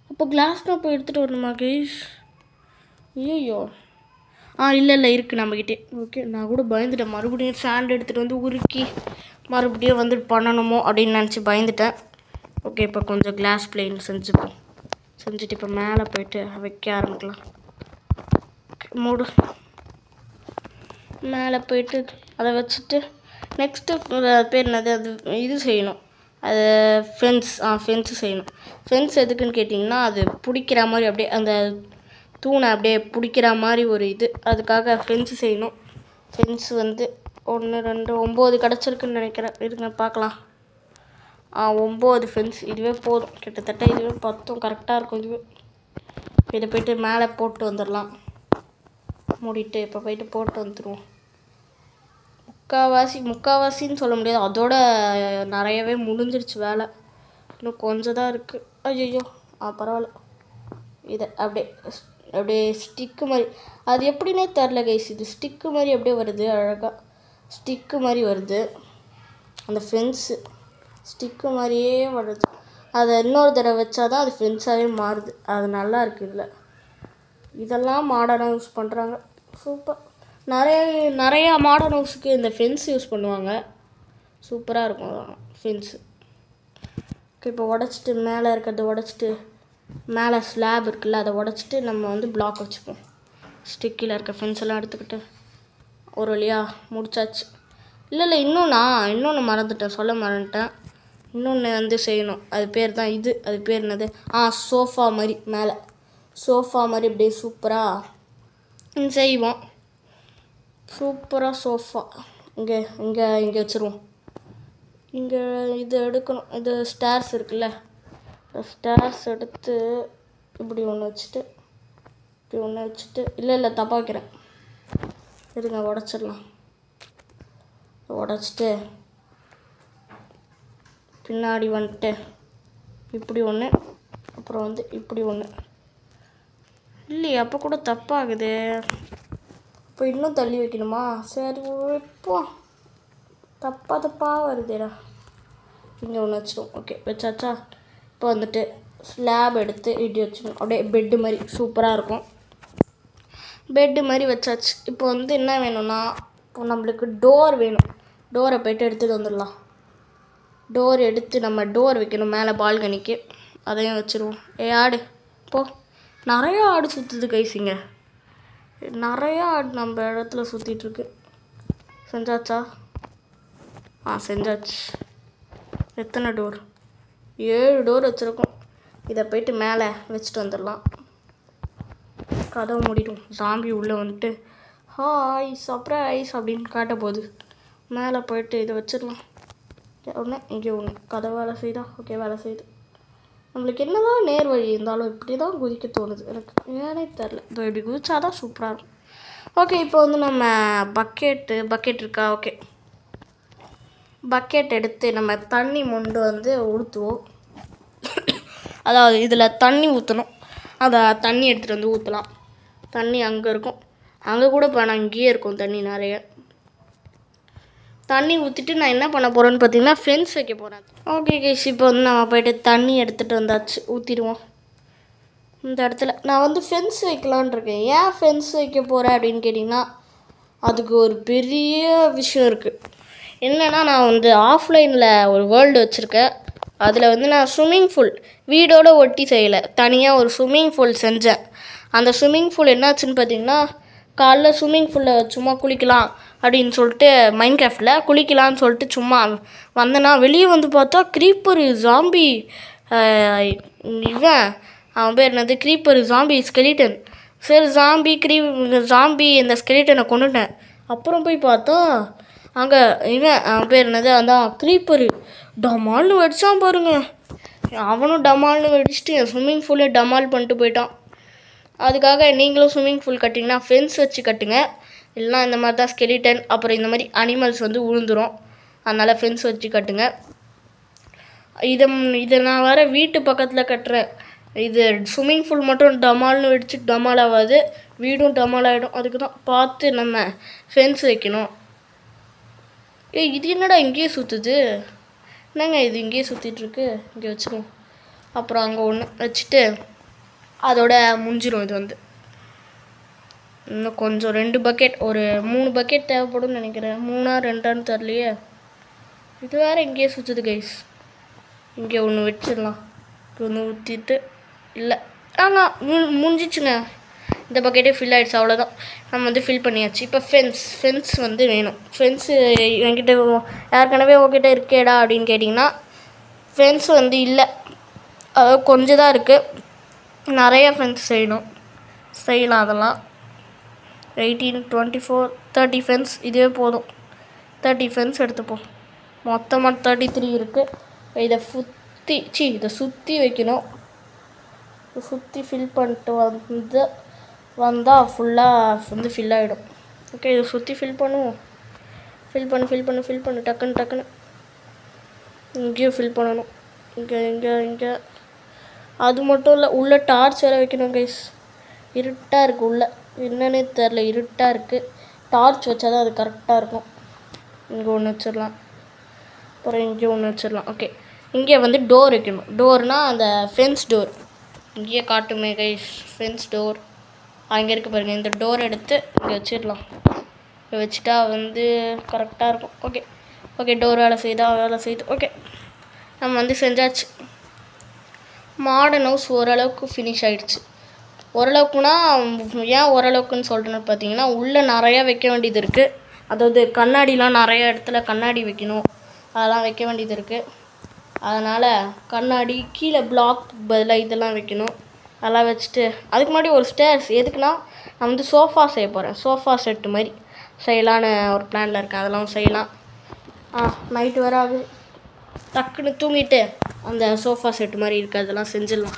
அப்போ கிளாஸ்னால் போய் எடுத்துகிட்டு வரணுமா கைஸ்? ஐயோ இல்லை இருக்குது நம்மக்கிட்டே. ஓகே, நான் கூட பயந்துட்டேன். மறுபடியும் சாண்ட் எடுத்துகிட்டு வந்து உருக்கி மறுபடியும் வந்து பண்ணணுமோ அப்படின்னு நினச்சி பயந்துட்டேன். ஓகே, இப்போ கொஞ்சம் கிளாஸ் பிளேன் செஞ்சுட்டு இப்போ மேலே போய்ட்டு வைக்க ஆரம்பிக்கலாம். மூடு. மேலே போய்ட்டு அதை வச்சுட்டு நெக்ஸ்ட்டு பேர் என்னது, அது இது செய்யணும். அது ஃபென்ஸு செய்யணும். ஃபென்ஸ் எதுக்குன்னு கேட்டிங்கன்னா, அது பிடிக்கிற மாதிரி அப்படியே அந்த தூணை அப்படியே பிடிக்கிற மாதிரி ஒரு இது, அதுக்காக ஃபென்ஸு செய்யணும். ஃபென்ஸு வந்து 1 2 9 கிடச்சிருக்குன்னு நினைக்கிறேன். இருங்க பார்க்கலாம். 9 ஃபென்ஸ். இதுவே போதும், கிட்டத்தட்ட இதுவே 10 கரெக்டாக இருக்கும். இதுவே இதை போய்ட்டு மேலே போட்டு வந்துடலாம். மூடிட்டு இப்போ போய்ட்டு போட்டு வந்துடுவோம். முக்கால்வாசின்னு சொல்ல முடியாது, அதோட நிறையவே முடிஞ்சிருச்சு வேலை. இன்னும் கொஞ்சம் தான் இருக்குது. ஐயோ பரவாயில்ல. இதை அப்படியே ஸ்டிக்கு மாதிரி, அது எப்படின்னே தெரில கைஸ். இது ஸ்டிக்கு மாதிரி அப்படியே வருது, அழகாக ஸ்டிக்கு மாதிரி வருது. அந்த ஃபென்ஸு ஸ்டிக்கு மாதிரியே வருது. அதை இன்னொரு தடவை வச்சாதான் அது ஃபென்ஸாகவே மாறுது. அது நல்லா இருக்குது. இதெல்லாம் மாடர்னாக யூஸ் பண்ணுறாங்க. சூப்பர். நிறையா மாடர்ன் ஹவுஸுக்கு இந்த ஃபென்ஸ் யூஸ் பண்ணுவாங்க. சூப்பராக இருக்கும் ஃபென்ஸு. ஓகே, இப்போ உடச்சிட்டு மேலே இருக்கிறத உடச்சிட்டு மேலே ஸ்லாப் இருக்குல்ல அதை உடச்சிட்டு நம்ம வந்து பிளாக் வச்சுப்போம். ஸ்டிக்கில் இருக்க ஃபென்ஸ் எல்லாம் எடுத்துக்கிட்டு ஒரு வழியாக முடிச்சாச்சு. இல்லை இன்னொன்று மறந்துட்டேன், சொல்ல மறந்துட்டேன். இன்னொன்று வந்து செய்யணும். அது பேர் தான் இது. அது பேர் என்னது? சோஃபா மாதிரி மேலே சோஃபா மாதிரி அப்படியே சூப்பராக செய்வோம். சூப்பராக சோஃபா இங்கே இங்கே இங்கே வச்சுருவோம். இங்கே இது எடுக்கணும். இது ஸ்டேர்ஸ் இருக்குல்ல, ஸ்டேர்ஸ் எடுத்து இப்படி ஒன்று வச்சுட்டு இப்படி ஒன்று வச்சுட்டு இல்லை தப்பாக வைக்கிறேன். இதுங்க உடச்சிடலாம். உடச்சிட்டு பின்னாடி வந்துட்டு இப்படி ஒன்று, அப்புறம் வந்து இப்படி ஒன்று. இல்லையே, அப்போ கூட தப்பாகுது. இப்போ இன்னும் தள்ளி வைக்கணுமா? சரி, இப்போ தப்பாக வருதேடா. இங்கே ஒன்று வச்சிடும். ஓகே, வச்சாச்சா? இப்போ வந்துட்டு ஸ்லாப் எடுத்து இப்படி வச்சுக்கணும். அப்படியே பெட்டு மாதிரி சூப்பராக இருக்கும். பெட்டு மாதிரி வச்சாச்சு. இப்போ வந்து என்ன வேணும்னா, இப்போ நம்மளுக்கு டோர் வேணும். டோரை போய்ட்டு எடுத்துகிட்டு வந்துடலாம். டோர் எடுத்து நம்ம டோர் வைக்கணும் மேலே பால்கனிக்கு. அதையும் வச்சுருவோம். ஆடு இப்போ நிறையா ஆடு சுற்றுது கைஸிங்க. நிறையா ஆடு நம்ம இடத்துல சுற்றிட்டுருக்கு. செஞ்சாச்சா? செஞ்சாச்சு. எத்தனை டோர்? 7 டோர் வச்சுருக்கோம். இதை போய்ட்டு மேலே வச்சுட்டு வந்துடலாம். கதவு மூடிடும். ஜாம்பி உள்ளே வந்துட்டு ஹாய் சர்ப்ரைஸ் அப்படின்னு காட்ட போகுது. மேலே போய்ட்டு இதை வச்சிடலாம். ஒன்று இங்கே ஒன்று. கதை வேலை செய்தா? ஓகே, வேலை செய்யுது. நம்மளுக்கு என்ன தான் நேர் வழி இருந்தாலும் இப்படி தான் குதிக்க தோணுது எனக்கு. ஏனே தெரில. இதோ இப்படி குதிச்சாதான் சூப்பராக இருக்கும். ஓகே, இப்போ வந்து நம்ம பக்கெட் இருக்கா? ஓகே, பக்கெட் எடுத்து நம்ம தண்ணி மொண்டு வந்து ஊற்றுவோம். அதாவது இதில் தண்ணி ஊற்றணும். அதை தண்ணி எடுத்துகிட்டு வந்து ஊற்றலாம். தண்ணி அங்கே இருக்கும். அங்கே கூட நான் இங்கேயே இருக்கும் தண்ணி நிறைய. தண்ணி ஊற்றிட்டு நான் என்ன பண்ண போகிறேன்னு பார்த்தீங்கன்னா ஃபென்ஸ் வைக்க போகிறேன். ஓகே கைஸ், இப்போ வந்து நம்ம போய்ட்டு தண்ணி எடுத்துகிட்டு வந்தாச்சு. ஊற்றிடுவோம். இந்த இடத்துல நான் வந்து ஃபென்ஸ் வைக்கலான் இருக்கேன். ஏன் ஃபென்ஸ் வைக்க போகிறேன் அப்படின்னு கேட்டிங்கன்னா, அதுக்கு ஒரு பெரிய விஷயம் இருக்குது. என்னென்னா, நான் வந்து ஆஃப்லைனில் ஒரு வேர்ல்டு வச்சுருக்கேன். அதில் வந்து நான் ஸ்விம்மிங் பூல் வீடோடு ஒட்டி செய்யலை, தனியாக ஒரு ஸ்விம்மிங் பூல் செஞ்சேன். அந்த ஸ்விம்மிங் பூல் என்னாச்சுன்னு பார்த்தீங்கன்னா, காலைல ஸ்விம்மிங் பூலில் சும்மா குளிக்கலாம் அப்படின்னு சொல்லிட்டு மைன்கிராஃப்டில் குளிக்கலான்னு சொல்லிட்டு சும்மா வந்தேன்னா, வெளியே வந்து பார்த்தா க்ரீப்பர் ஜாம்பி, அவன் பேர் என்னது, க்ரீப்பர் ஜாம்பி ஸ்கெலிட்டன். சரி, ஜாம்பி இந்த ஸ்கெலிட்டனை கொண்டுட்டேன். அப்புறம் போய் பார்த்தா அங்கே அவன் பேர் என்னது, அதான் க்ரீப்பரு டமால்னு வெடிச்சான் பாருங்க. அவனும் டமால்னு வெடிச்சிட்டு என் ஸ்விம்மிங் பூலே டமால் பண்ணிட்டு போயிட்டான். அதுக்காக நீங்களும் ஸ்விம்மிங் பூல் கட்டிங்கன்னா ஃபென்ஸ் வச்சு கட்டுங்க. இல்லைனா இந்த மாதிரி தான் ஸ்கெலிட்டன் அப்புறம் இந்த மாதிரி அனிமல்ஸ் வந்து விழுந்துடும். அதனால் ஃபென்ஸ் வச்சு கட்டுங்க. இதை நான் வேறு வீட்டு பக்கத்தில் கட்டுறேன். இது ஸ்விம்மிங் பூல் மட்டும் டமால்னு வெடிச்சு டமால் ஆகாது, வீடும் டமால் ஆகிடும். அதுக்கு தான் பார்த்து நம்ம ஃபென்ஸ் வைக்கணும். இது என்னடா இங்கேயே சுற்றுது? என்னங்க இது இங்கேயே சுற்றிட்டுருக்கு? இங்கே வச்சுருவோம். அப்புறம் அங்கே ஒன்று வச்சுட்டு அதோட முடிஞ்சிடும். இது வந்து இன்னும் கொஞ்சம் 2 பக்கெட், ஒரு 3 பக்கெட் தேவைப்படும் நினைக்கிறேன். 3ஆ 2ஆன்னு தெரியலையே. இது வேறு இங்கேயே சுற்றுது கைஸ். இங்கே ஒன்று வச்சிடலாம். ஒன்று ஊற்றிட்டு இல்லை முடிஞ்சிச்சுங்க. இந்த பக்கெட்டே ஃபில் ஆகிடுச்சு. அவ்வளோதான், நம்ம வந்து ஃபில் பண்ணியாச்சு. இப்போ ஃபென்ஸ் வந்து வேணும். ஃபென்ஸு என்கிட்ட ஏற்கனவே உங்ககிட்ட இருக்கேடா அப்படின்னு கேட்டிங்கன்னா, ஃபென்ஸ் வந்து இல்லை, அதாவது கொஞ்சம் தான் இருக்குது. நிறைய ஃபென்ஸ் செய்யலாம். அதெல்லாம் 18, 24, 30 ஃபென்ஸ் இதுவே போதும். 30 ஃபென்ஸ் எடுத்துப்போம். மொத்தமாக 33 இருக்குது. இதை சுற்றி வைக்கணும். சுற்றி ஃபில் பண்ணிட்டு வந்தால் ஃபுல்லாக வந்து ஃபில் ஆகிடும். ஓகே, இதை சுற்றி ஃபில் பண்ணுவோம். ஃபில் பண்ணு டக்குன்னு இங்கேயும் ஃபில் பண்ணணும். இங்கே அது மட்டும் இல்லை, உள்ளே டார்ச் வேறு வைக்கணும் கைஸ். இருட்டாக இருக்குது உள்ளே, என்னன்னே தெரில, இருட்டாக இருக்குது. டார்ச் வச்சா தான் அது கரெக்டாக இருக்கும். இங்கே ஒன்று வச்சிடலாம், அப்புறம் இங்கே ஒன்று வச்சிடலாம். ஓகே, இங்கே வந்து டோர் வைக்கணும். டோர்னால் அந்த ஃபென்ஸ் டோர் இங்கேயே காட்டுமே கைஸ். ஃபென்ஸ் டோர் அங்கே இருக்குது பாருங்கள். இந்த டோர் எடுத்து இங்கே வச்சிடலாம். வச்சுட்டா வந்து கரெக்டாக இருக்கும். ஓகே ஓகே, டோர் வேலை செய்யுது. ஓகே, நம்ம வந்து செஞ்சாச்சு. மாடர்ன் ஹவுஸ் ஓரளவுக்கு ஃபினிஷ் ஆகிடுச்சு. ஓரளவுக்குனா ஏன் ஓரளவுக்குன்னு சொல்கிறேன்னு பார்த்தீங்கன்னா, உள்ளே நிறையா வைக்க வேண்டியது இருக்குது. அதாவது கண்ணாடிலாம் நிறைய இடத்துல கண்ணாடி வைக்கணும், அதெல்லாம் வைக்க வேண்டியது இருக்குது. அதனால் கண்ணாடி கீழே பிளாக் பதிலாக இதெல்லாம் வைக்கணும். அதெல்லாம் வச்சுட்டு அதுக்கு முன்னாடி ஒரு ஸ்டேர்ஸ் எதுக்குன்னா, நான் வந்து சோஃபா செய்ய போகிறேன். சோஃபா செட்டு மாதிரி செய்யலான்னு ஒரு பிளானில் இருக்கேன். அதெல்லாம் செய்யலாம். நைட்டு வேறு ஆகுது. டக்குன்னு தூங்கிட்டு அந்த சோஃபா செட்டு மாதிரி இருக்குது, அதெல்லாம் செஞ்சிடலாம்.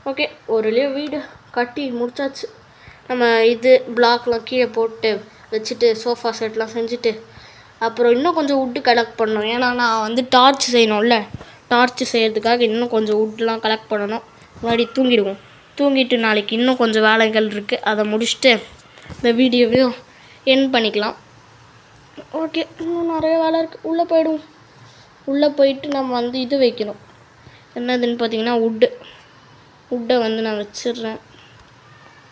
ஓகே, ஒரு வீடு கட்டி முடிச்சாச்சு. நம்ம இது பிளாக்லாம் கீழே போட்டு வச்சுட்டு சோஃபா செட்லாம் செஞ்சுட்டு அப்புறம் இன்னும் கொஞ்சம் வுட்டு கலெக்ட் பண்ணணும். ஏன்னா நான் வந்து டார்ச் செய்யணும்ல, டார்ச் செய்கிறதுக்காக இன்னும் கொஞ்சம் வுட்லாம் கலெக்ட் பண்ணணும். முன்னாடி தூங்கிட்டு நாளைக்கு இன்னும் கொஞ்சம் வேலைகள் இருக்குது, அதை முடிச்சுட்டு இந்த வீடியோவையும் எண்ட் பண்ணிக்கலாம். ஓகே, இன்னும் நிறைய வேலை இருக்குது. உள்ளே போயிட்டு நம்ம வந்து இது வைக்கணும். என்னதுன்னு பார்த்தீங்கன்னா வுட்டை வந்து நான் வச்சிடுறேன்.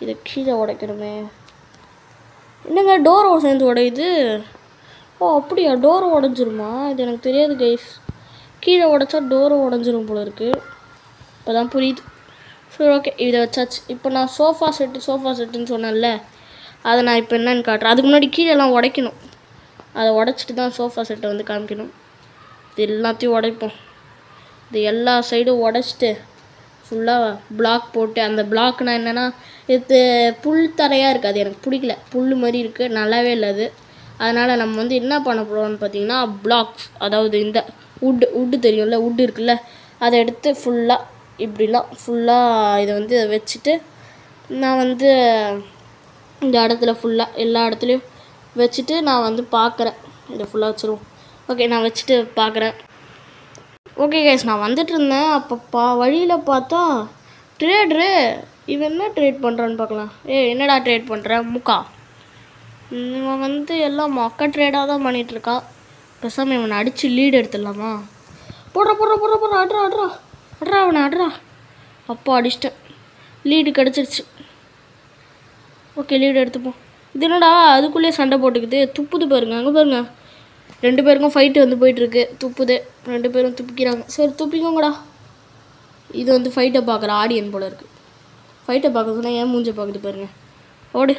இதை கீழே உடைக்கணுமே. என்னங்க டோர் சேர்ந்து உடையுது? அப்படியா, டோர் உடஞ்சிருமா? இது எனக்கு தெரியாது கைஸ். கீழே உடைச்சா டோர் உடஞ்சிரும் போல இருக்குது. இப்போ தான் புரியுது. சரி ஓகே, இதை வச்சாச்சு. இப்போ நான் சோஃபா செட்டுன்னு சொன்னேன்ல, அதை நான் இப்போ என்னன்னு காட்டுறேன். அதுக்கு முன்னாடி கீழெல்லாம் உடைக்கணும். அதை உடச்சிட்டு தான் சோஃபா செட்டை வந்து காமிக்கணும். இது எல்லாத்தையும் உடைப்போம். இது எல்லா சைடும் உடச்சிட்டு ஃபுல்லாக பிளாக் போட்டு, அந்த பிளாக்னா என்னென்னா, இது புல் தரையாக இருக்குது, அது எனக்கு பிடிக்கல. புல் மாதிரி இருக்குது, நல்லாவே இல்லை அது. அதனால் நம்ம வந்து என்ன பண்ண போகிறோம்னு பார்த்தீங்கன்னா, பிளாக்ஸ், அதாவது இந்த வுட்டு தெரியும்ல, வுட்டு இருக்குல்ல, அதை எடுத்து இப்படிலாம் ஃபுல்லாக இதை வந்து வச்சுட்டு நான் வந்து இந்த இடத்துல எல்லா இடத்துலையும் வச்சுட்டு நான் வந்து பார்க்குறேன். இதை ஃபுல்லாக வச்சுருவோம். ஓகே, நான் வச்சுட்டு பார்க்குறேன். ஓகே கைஸ், நான் வந்துட்டு இருந்தேன். அப்போ வழியில் பார்த்தா ட்ரேட்ரு. இவன் என்ன ட்ரேட் பண்ணுறான்னு பார்க்கலாம். என்னடா ட்ரேட் பண்ணுற முக்கா? இவன் வந்து எல்லாம் மொக்க ட்ரேடாக தான் பண்ணிகிட்ருக்கான். பேசாமல் இவனை அடித்து லீடு எடுத்துடலாமா? போடுறா அட்ரா. அப்போ அடிச்சிட்டேன், லீடு கிடச்சிருச்சு. ஓகே, லீடு எடுத்துப்போம். இது என்னடா அதுக்குள்ளேயே சண்டை போட்டுக்குது, துப்புது பாருங்க. அங்கே பாருங்க, 2 பேருக்கும் ஃபைட்டு வந்து போயிட்டுருக்கு. துப்புது, 2 பேரும் துப்பிக்கிறாங்க. சரி துப்பிக்கோங்கடா. இது வந்து ஃபைட்டை பார்க்குற ஆடியன் போல் இருக்குது. ஃபைட்டை பார்க்க சொன்னால் ஏன் மூஞ்சை பார்க்குது பாருங்க. ஓடு,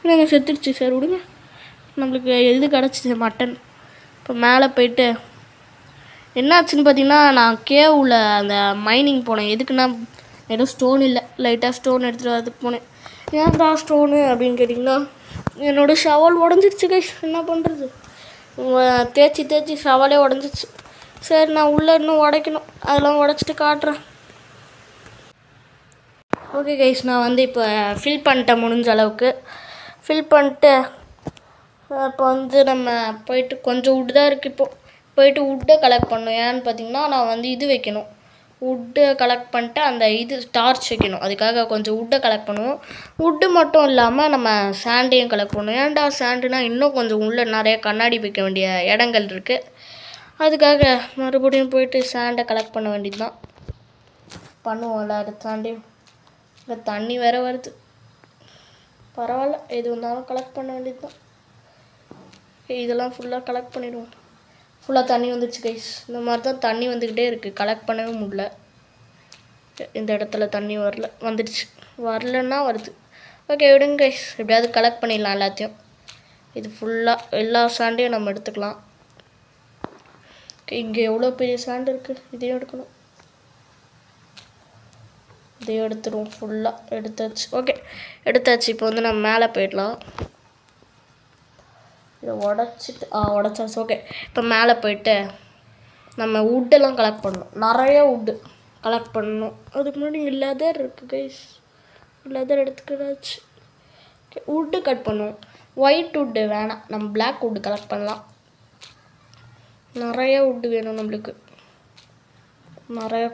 என்னங்க செத்துடுச்சு. சரி விடுங்க, நம்மளுக்கு எது கிடச்சிது? மட்டன். இப்போ மேலே போயிட்டு என்னாச்சுன்னு பார்த்தீங்கன்னா, நான் கேவில் அந்த மைனிங் போனேன். எதுக்குன்னா, ஏதோ ஸ்டோன் இல்லை, லைட்டாக ஸ்டோன் எடுத்துகிட்டு அதுக்கு போனேன். ஏன்டா ஸ்டோனு அப்படின்னு கேட்டிங்கன்னா, என்னோடய ஷவல் உடஞ்சிடுச்சு கைஸ். என்ன பண்ணுறது, தேய்ச்சி ஷவலே உடஞ்சிச்சு. சரி, நான் உள்ளே இன்னும் உடைக்கணும், அதெல்லாம் உடச்சிட்டு காட்டுறேன். ஓகே கைஸ், நான் வந்து இப்போ ஃபில் பண்ணிட்டேன். முடிஞ்ச அளவுக்கு ஃபில் பண்ணிட்டு இப்போ வந்து நம்ம போயிட்டு கொஞ்சம் வுட்டு தான் இருக்குது. இப்போது போயிட்டு வுட்டை கலெக்ட் பண்ணணும். ஏன்னு பார்த்தீங்கன்னா, நான் வந்து இது வைக்கணும். வுட்டை கலெக்ட் பண்ணிட்டு அந்த இது டார்ச் வைக்கணும். அதுக்காக கொஞ்சம் வுட்டை கலெக்ட் பண்ணுவோம். வுட்டு மட்டும் இல்லாமல் நம்ம சாண்டையும் கலெக்ட் பண்ணுவோம். ஏன்டா சாண்டுனா, இன்னும் கொஞ்சம் உள்ளே நிறைய கண்ணாடி வைக்க வேண்டிய இடங்கள் இருக்குது. அதுக்காக மறுபடியும் போயிட்டு சாண்டை கலெக்ட் பண்ண வேண்டியது தான். பண்ணுவோம்ல அது சாண்டையும். இங்கே தண்ணி வேறு வருது, பரவாயில்ல, எது வந்தாலும் கலெக்ட் பண்ண வேண்டியது தான். இதெல்லாம் ஃபுல்லாக கலெக்ட் பண்ணிடுவோம். ஃபுல்லாக தண்ணி வந்துடுச்சு கைஸ். இந்த மாதிரி தான் தண்ணி வந்துக்கிட்டே இருக்குது, கலெக்ட் பண்ணவே முடியல. இந்த இடத்துல தண்ணி வரலன்னா வருது. ஓகே விடுங்க கைஸ், எப்படியாவது கலெக்ட் பண்ணிடலாம் எல்லாத்தையும். இது ஃபுல்லாக எல்லா சாண்டையும் நம்ம எடுத்துக்கலாம். இங்கே எவ்வளோ பெரிய சாண்டு இருக்குது, இதையும் எடுக்கணும். இதையும் எடுத்துருவோம். ஃபுல்லாக எடுத்தாச்சு. ஓகே எடுத்தாச்சு. இப்போ வந்து நம்ம மேலே போயிடலாம். இதை உடச்சாச்சு. ஓகே, இப்போ மேலே போயிட்டு நம்ம வுட்டெல்லாம் கலெக்ட் பண்ணணும். நிறைய வுட்டு கலெக்ட் பண்ணணும். அதுக்கு முன்னாடி லெதர் இருக்குது கைஸ், லெதர் எடுத்துக்கிட்டாச்சு. ஓகே, வுட்டு கட் பண்ணுவோம். ஒயிட் வுட்டு வேணாம், நம்ம பிளாக் வுட்டு கலெக்ட் பண்ணலாம். நிறைய வுட்டு வேணும் நம்மளுக்கு. நிறைய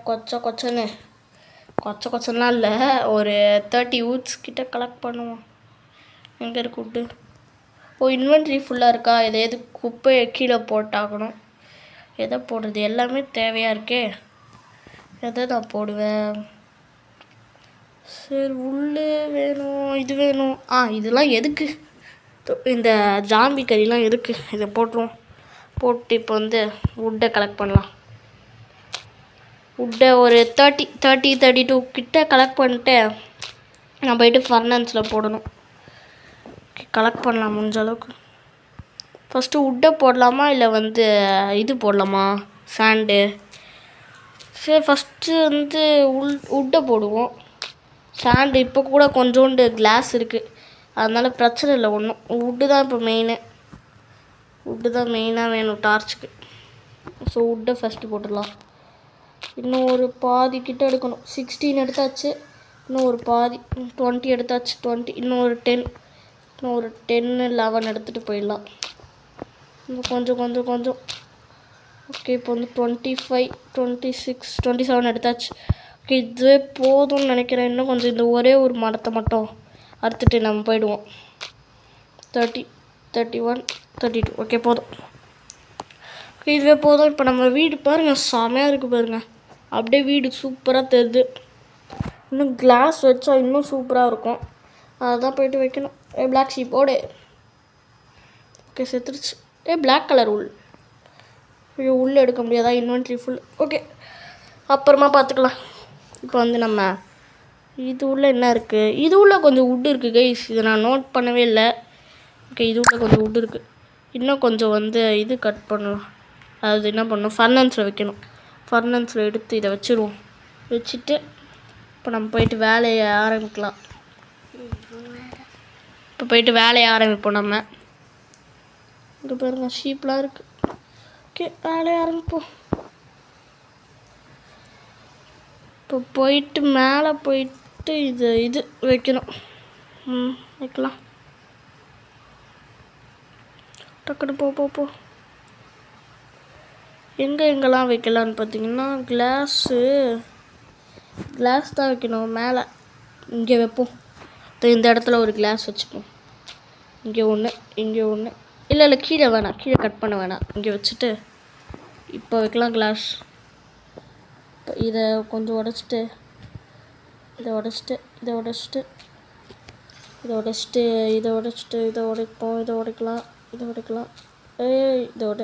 கொச்சலாம் இல்லை, ஒரு 30 வுட்ஸ் கிட்ட கலெக்ட் பண்ணுவோம். எங்கே இருக்கு வுட்டு? இன்வென்ட்ரி ஃபுல்லாக இருக்கா? எது குப்பையை கீழே போட்டாகணும். எதை போடுறது? எல்லாமே தேவையாக இருக்கே, எதை நான் போடுவேன்? சரி, உள்ளே வேணும், இது வேணும். இதெல்லாம் எதுக்கு? இந்த ஜாம்பி கறிலாம் இருக்குது, இதை போட்டுருவோம். போட்டு இப்போ வந்து வுட்டை கலெக்ட் பண்ணலாம். வுட்டை ஒரு 32 கிட்ட கலெக்ட் பண்ணிட்டு நான் போயிட்டு ஃபர்னன்ஸில் போடணும். கலெக்ட் பண்ணலாம் முடிஞ்ச அளவுக்கு. ஃபஸ்ட்டு வுட்டை போடலாமா இல்லை வந்து இது போடலாமா, சாண்டு? சரி, ஃபஸ்ட்டு வந்து வுட்டை போடுவோம். சாண்டு இப்போ கூட கொஞ்சோண்டு கிளாஸ் இருக்குது, அதனால் பிரச்சனை இல்லை ஒன்றும். வுட்டு தான் இப்போ மெயினு. வுட்டு தான் மெயினாக வேணும் டார்ச்சுக்கு. ஸோ வுட்டை ஃபஸ்ட்டு போட்டுடலாம். இன்னும் ஒரு பாதி கிட்ட எடுக்கணும். 16 எடுத்தாச்சு, இன்னும் ஒரு பாதி 20 எடுத்தாச்சு. 20, இன்னும் ஒரு 10, இன்னும் ஒரு 10 11 எடுத்துகிட்டு போயிடலாம். இன்னும் கொஞ்சம். ஓகே, இப்போ வந்து 25 26 27 எடுத்தாச்சு. ஓகே, இதுவே போதும்னு நினைக்கிறேன். இன்னும் கொஞ்சம் இந்த ஒரே ஒரு மரத்தை மட்டும் அறுத்துட்டு நம்ம போயிடுவோம். 30 31 32. ஓகே, போதும். ஓகே, இதுவே போதும். இப்போ நம்ம வீடு பாருங்கள், செமையாக இருக்குது பாருங்கள். அப்படியே வீடு சூப்பராக தெரியுது. இன்னும் கிளாஸ் வச்சா இன்னும் சூப்பராக இருக்கும். அதுதான் போயிட்டு வைக்கணும். பிளாக் ஷீப் ஓடு. ஓகே, செத்துருச்சு. பிளாக் கலர் உள். ஐயோ, உள்ளே எடுக்க முடியாதா? Inventory full. ஓகே, அப்புறமா பார்த்துக்கலாம். இப்போ வந்து நம்ம இது உள்ள என்ன இருக்குது, இது உள்ள கொஞ்சம் வுட்டு இருக்குது கைஸ். இதை நான் நோட் பண்ணவே இல்லை. ஓகே, இது உள்ள கொஞ்சம் வுட்டு இருக்குது. இன்னும் கொஞ்சம் வந்து இது கட் பண்ணலாம். அதாவது என்ன பண்ணணும், ஃபர்னன்ஸில் வைக்கணும். ஃபர்னன்ஸில் எடுத்து இதை வச்சுருவோம். வச்சுட்டு இப்போ நம்ம போயிட்டு வேலையை ஆரம்பிக்கலாம். இப்போ போயிட்டு வேலையை ஆரம்பிப்போம். நம்ம இங்கே பாருங்கள், ஷீப்லாம் இருக்குது. ஓகே, வேலையை ஆரம்பிப்போம். இப்போ போயிட்டு மேலே போயிட்டு இது வைக்கணும். வைக்கலாம். டக்குன்னு போ. எங்கெல்லாம் வைக்கலான்னு பார்த்தீங்கன்னா, கிளாஸ் தான் வைக்கணும். மேலே இங்கே வைப்போம். இந்த இடத்துல ஒரு கிளாஸ் வச்சுப்போம். இங்கே ஒன்று, இங்கே ஒன்று. இல்லை கீழே வேணாம், கீழே கட் பண்ண வேணாம். இங்கே வச்சுட்டு இப்போ வைக்கலாம் கிளாஸ். இப்போ இதை கொஞ்சம் உடச்சிட்டு இதை உடைப்போம். இதை உடைக்கலாம். இதோட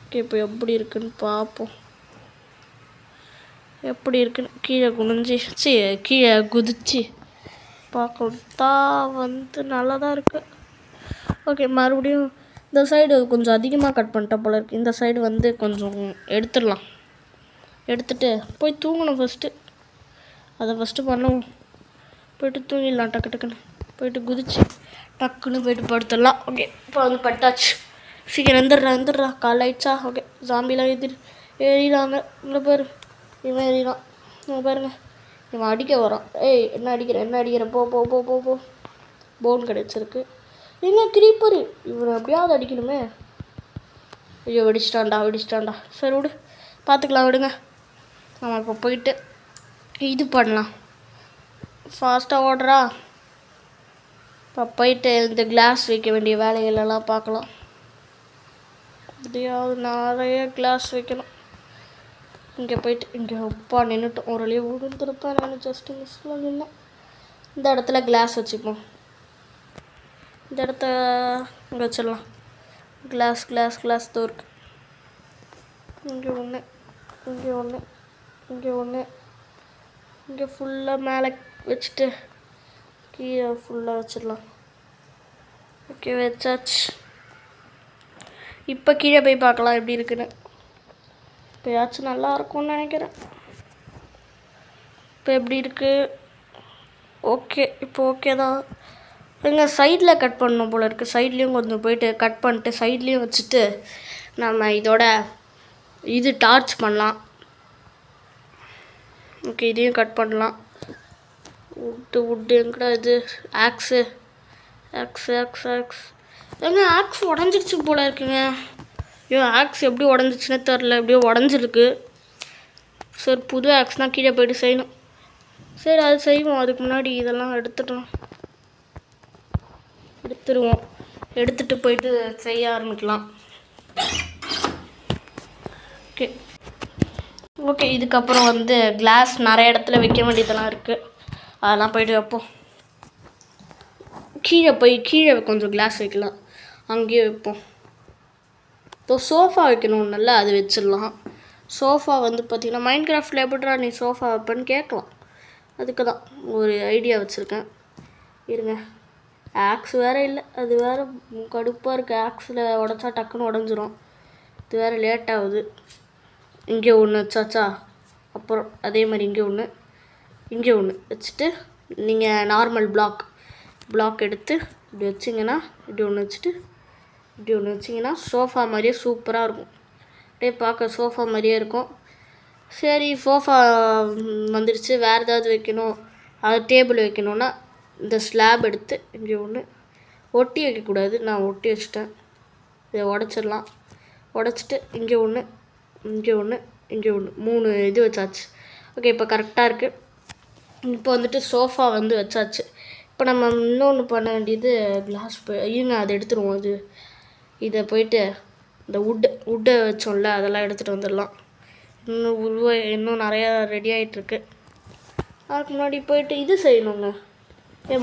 ஓகே, இப்போ எப்படி இருக்குன்னு பார்ப்போம். எப்படி இருக்குன்னு கீழே குதிச்சு பார்க்கத்தா வந்து நல்லா தான் இருக்குது. ஓகே, மறுபடியும் இந்த சைடு கொஞ்சம் அதிகமாக கட் பண்ணிட்டா போல இருக்குது. இந்த சைடு வந்து கொஞ்சம் எடுத்துடலாம். எடுத்துகிட்டு போய் தூங்கணும். அதை ஃபஸ்ட்டு பண்ணுவோம். போய்ட்டு தூங்கிடலாம். டக்குன்னு போய்ட்டு குதிச்சு டக்குன்னு போய்ட்டு படுத்துடலாம். ஓகே, இப்போ வந்து பட்டாச்சு. சீக்கிரம் எந்திரா கால் ஆயிடுச்சா? ஓகே, ஜாம்பிலாம் ஏறிடாங்க. இங்கே பாரு, இவன் ஏறிடான். இவன் பாருங்க, இவன் அடிக்க வரான். என்ன அடிக்கிற? போ. போன் கிடச்சிருக்கு. எங்க கிரீப்பரு, இவனை எப்படியாவது அடிக்கணுமே. ஐயோ, வெடிச்சிட்டான்டா. சரி விடு, பார்த்துக்கலாம், விடுங்க. நம்ம இப்போ போயிட்டு இது பண்ணலாம். ஃபாஸ்ட்டாக ஓடுறா. இப்போ போயிட்டு இந்த கிளாஸ் வைக்க வேண்டிய வேலைகளெல்லாம் பார்க்கலாம். எப்படியாவது நிறைய கிளாஸ் வைக்கணும். இங்கே போயிட்டு இங்கே உப்பா நின்றுட்டோம். ஒரு வழியாக விழுந்துருப்பேன் நான். ஜஸ்ட்டு மிஸ்ஸில் நின்னேன். இந்த இடத்துல கிளாஸ் வச்சுப்போம். இந்த இடத்த இங்கே வச்சிடலாம். கிளாஸ் தோருக்கு. இங்கே ஒன்று. இங்கே ஃபுல்லாக மேலே வச்சுட்டு கீழே ஃபுல்லாக வச்சிடலாம். ஓகே, வச்சாச்சு. இப்போ கீழே போய் பார்க்கலாம் எப்படி இருக்குன்னு. இப்போயாச்சும் நல்லா இருக்கும்னு நினைக்கிறேன். இப்போ எப்படி இருக்குது? ஓகே, இப்போ ஓகே தான். எங்கள் சைடில் கட் பண்ணணும் போல் இருக்குது. சைட்லேயும் கொஞ்சம் போயிட்டு கட் பண்ணிட்டு சைட்லேயும் வச்சுட்டு நம்ம இதோட டார்ச் பண்ணலாம். ஓகே, இதையும் கட் பண்ணலாம். வுட்டு எங்கடா இது? ஆக்ஸு எங்க ஆக்ஸ் உடஞ்சிருச்சு போல் இருக்குங்க. ஐயோ, ஆக்ஸ் எப்படி உடஞ்சிச்சுன்னே தெரில. எப்படியோ உடஞ்சிருக்கு. சரி, புது ஆக்ஸ்னால் கீழே போய்ட்டு செய்யணும். சரி, அது செய்வோம். அதுக்கு முன்னாடி இதெல்லாம் எடுத்துருவோம். எடுத்துகிட்டு போயிட்டு செய்ய ஆரம்பிக்கலாம். ஓகே, இதுக்கப்புறம் வந்து கிளாஸ் நிறைய இடத்துல வைக்க வேண்டியதெல்லாம் இருக்குது. அதெல்லாம் போய்ட்டு வைப்போம். கீழே கொஞ்சம் கிளாஸ் வைக்கலாம், அங்கேயே வைப்போம். சோஃபா வைக்கணும்னால அது வச்சிடலாம். சோஃபா வந்து பார்த்திங்கன்னா மைண்ட் கிராஃப்டில் எப்படிடா நீ சோஃபா வைப்பேன்னு கேட்கலாம். அதுக்கு தான் ஒரு ஐடியா வச்சுருக்கேன். இருங்க, ஆக்ஸ் வேறு இல்லை, அது வேறு கடுப்பாக இருக்குது. ஆக்ஸில் உடச்சா டக்குன்னு உடஞ்சிரும், இது வேறு லேட் ஆகுது. இங்கே ஒன்று வச்சாச்சா, அப்புறம் அதே மாதிரி இங்கே ஒன்று வச்சுட்டு நீங்கள் நார்மல் பிளாக் எடுத்து இப்படி வச்சிங்கன்னா, இப்படி ஒன்று வச்சுட்டு இப்படி ஒன்று வச்சிங்கன்னா சோஃபா மாதிரியே சூப்பராக இருக்கும். அப்படியே பார்க்க சோஃபா மாதிரியே இருக்கும். சரி, சோஃபா வந்துடுச்சு. வேறு ஏதாவது வைக்கணும், அது டேபிள் வைக்கணுன்னா இந்த ஸ்லாப் எடுத்து இங்கே ஒன்று ஒட்டி வைக்கக்கூடாது, நான் ஒட்டி வச்சிட்டேன். இதை உடச்சிடலாம். உடச்சிட்டு இங்கே ஒன்று 3 இது வச்சாச்சு. ஓகே, இப்போ கரெக்டாக இருக்குது. இப்போ வந்துட்டு சோஃபா வந்து வச்சாச்சு. இப்போ நம்ம இன்னொன்று பண்ண வேண்டியது கிளாஸ் இருங்க, அதை எடுத்துருவோம். இதை போயிட்டு இந்த உட்டை வச்சோம்ல, அதெல்லாம் எடுத்துகிட்டு வந்துடலாம். இன்னும் நிறையா ரெடி ஆகிட்டுருக்கு. அதுக்கு முன்னாடி போயிட்டு இது செய்யணுங்க.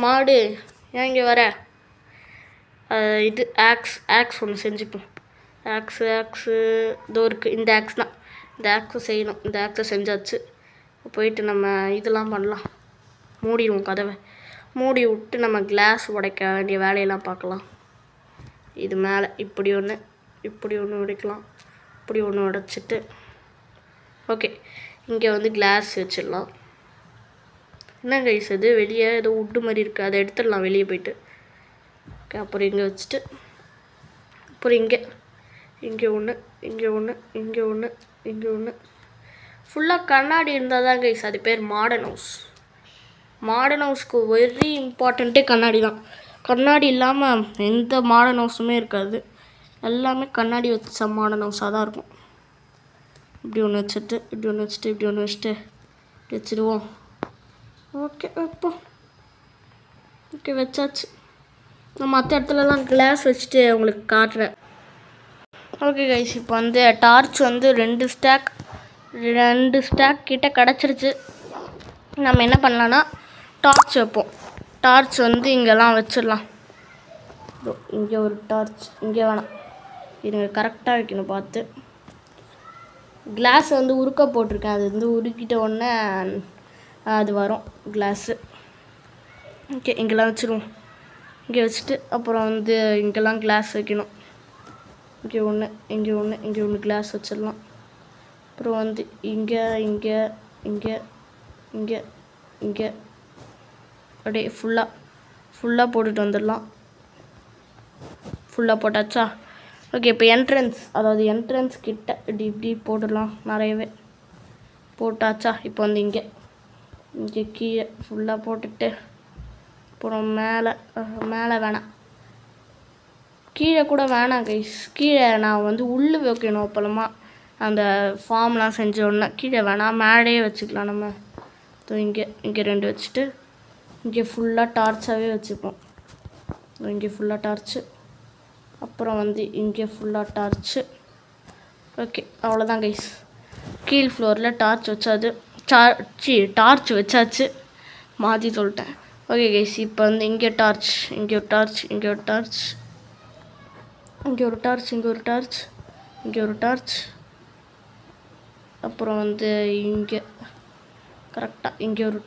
மாடு ஏன் இங்கே வர, இது ஆக்ஸ் ஒன்று செஞ்சுப்போம். ஆக்ஸு இதோ இருக்குது. இந்த ஆக்ஸ் தான், இந்த ஆக்ஸை செய்யணும். இந்த ஆக்ஸை செஞ்சாச்சு. போயிட்டு நம்ம இதெல்லாம் பண்ணலாம். மூடிடுவோம், கதவை மூடி விட்டு நம்ம கிளாஸ் உடைக்க வேண்டிய வேலையெல்லாம் பார்க்கலாம். இது மேலே இப்படி ஒன்று உடைக்கலாம், இப்படி ஒன்று உடைச்சிட்டு ஓகே, இங்கே வந்து கிளாஸ் வச்சிடலாம். என்ன கைஸ் இது வெளியே ஏதோ உட்டு மாதிரி இருக்குது, அதை எடுத்துடலாம் வெளியே போயிட்டு. ஓகே, அப்புறம் இங்கே வச்சுட்டு அப்புறம் இங்கே ஒன்று ஃபுல்லாக கண்ணாடி இருந்தால் தான் கைஸ் அது பேர் மாடர்ன் ஹவுஸ். மாடர்ன் ஹவுஸ்க்கு வெரி இம்பார்ட்டண்ட்டே கண்ணாடி தான். கண்ணாடி இல்லாமல் எந்த மாடர்ன் ஹவுஸுமே இருக்காது. எல்லாமே கண்ணாடி வச்ச மாடர்ன் ஹவுஸாக தான் இருக்கும். இப்படி ஒன்று வச்சுட்டு வச்சுடுவோம். ஓகே, வைப்போம். ஓகே, வச்சாச்சு. நான் மற்ற இடத்துலலாம் கிளாஸ் வச்சுட்டு உங்களுக்கு காட்டுறேன். ஓகே கைஸ், இப்போ வந்து டார்ச் வந்து 2 ஸ்டாக் கிட்ட கிடச்சிருச்சு. நம்ம என்ன பண்ணலான்னா டார்ச் வைப்போம். டார்ச் வந்து இங்கெல்லாம் வச்சிடலாம். இங்கே ஒரு டார்ச், இங்கே வேணாம், இது கரெக்டாக வைக்கணும் பார்த்து. கிளாஸ் வந்து உருக்க போட்டிருக்கேன், அது வந்து உருக்கிட்ட உடனே அது வரும் கிளாஸு. ஓகே, இங்கெல்லாம் வச்சுருவோம். இங்கே வச்சுட்டு அப்புறம் வந்து இங்கெல்லாம் கிளாஸ் வைக்கணும். இங்கே ஒன்று கிளாஸ் வச்சிடலாம். அப்புறம் வந்து இங்கே அப்படியே ஃபுல்லாக போட்டுட்டு வந்துடலாம். ஃபுல்லாக போட்டாச்சா? ஓகே, இப்போ என்ட்ரன்ஸ் கிட்ட இப்படி போட்டுடலாம். நிறையவே போட்டாச்சா? இப்போ வந்து இங்கே கீழே ஃபுல்லாக போட்டுட்டு அப்புறம் மேலே வேணாம், கீழே கூட வேணாம் கைஸ். கீழே நான் வந்து உள்ளே வைக்கணும். அப்பளமா அந்த ஃபார்ம்லாம் செஞ்சோடனே கீழே வேணாம், மேலேயே வச்சுக்கலாம் நம்ம. இங்கே 2 வச்சுட்டு இங்கே ஃபுல்லாக டார்ச்சாகவே வச்சுப்போம். இங்கே ஃபுல்லாக டார்ச்சு, அப்புறம் வந்து இங்கே ஃபுல்லாக டார்ச்சு. ஓகே, அவ்வளோதான் கைஸ். கீழ் ஃப்ளோரில் டார்ச் வச்சாச்சு, மாற்றி சொல்லிட்டேன். ஓகே கைஸ், இப்போ வந்து இங்கே டார்ச், இங்கே ஒரு டார்ச், அப்புறம் வந்து இங்கே கரெக்டாக இங்கே ஒரு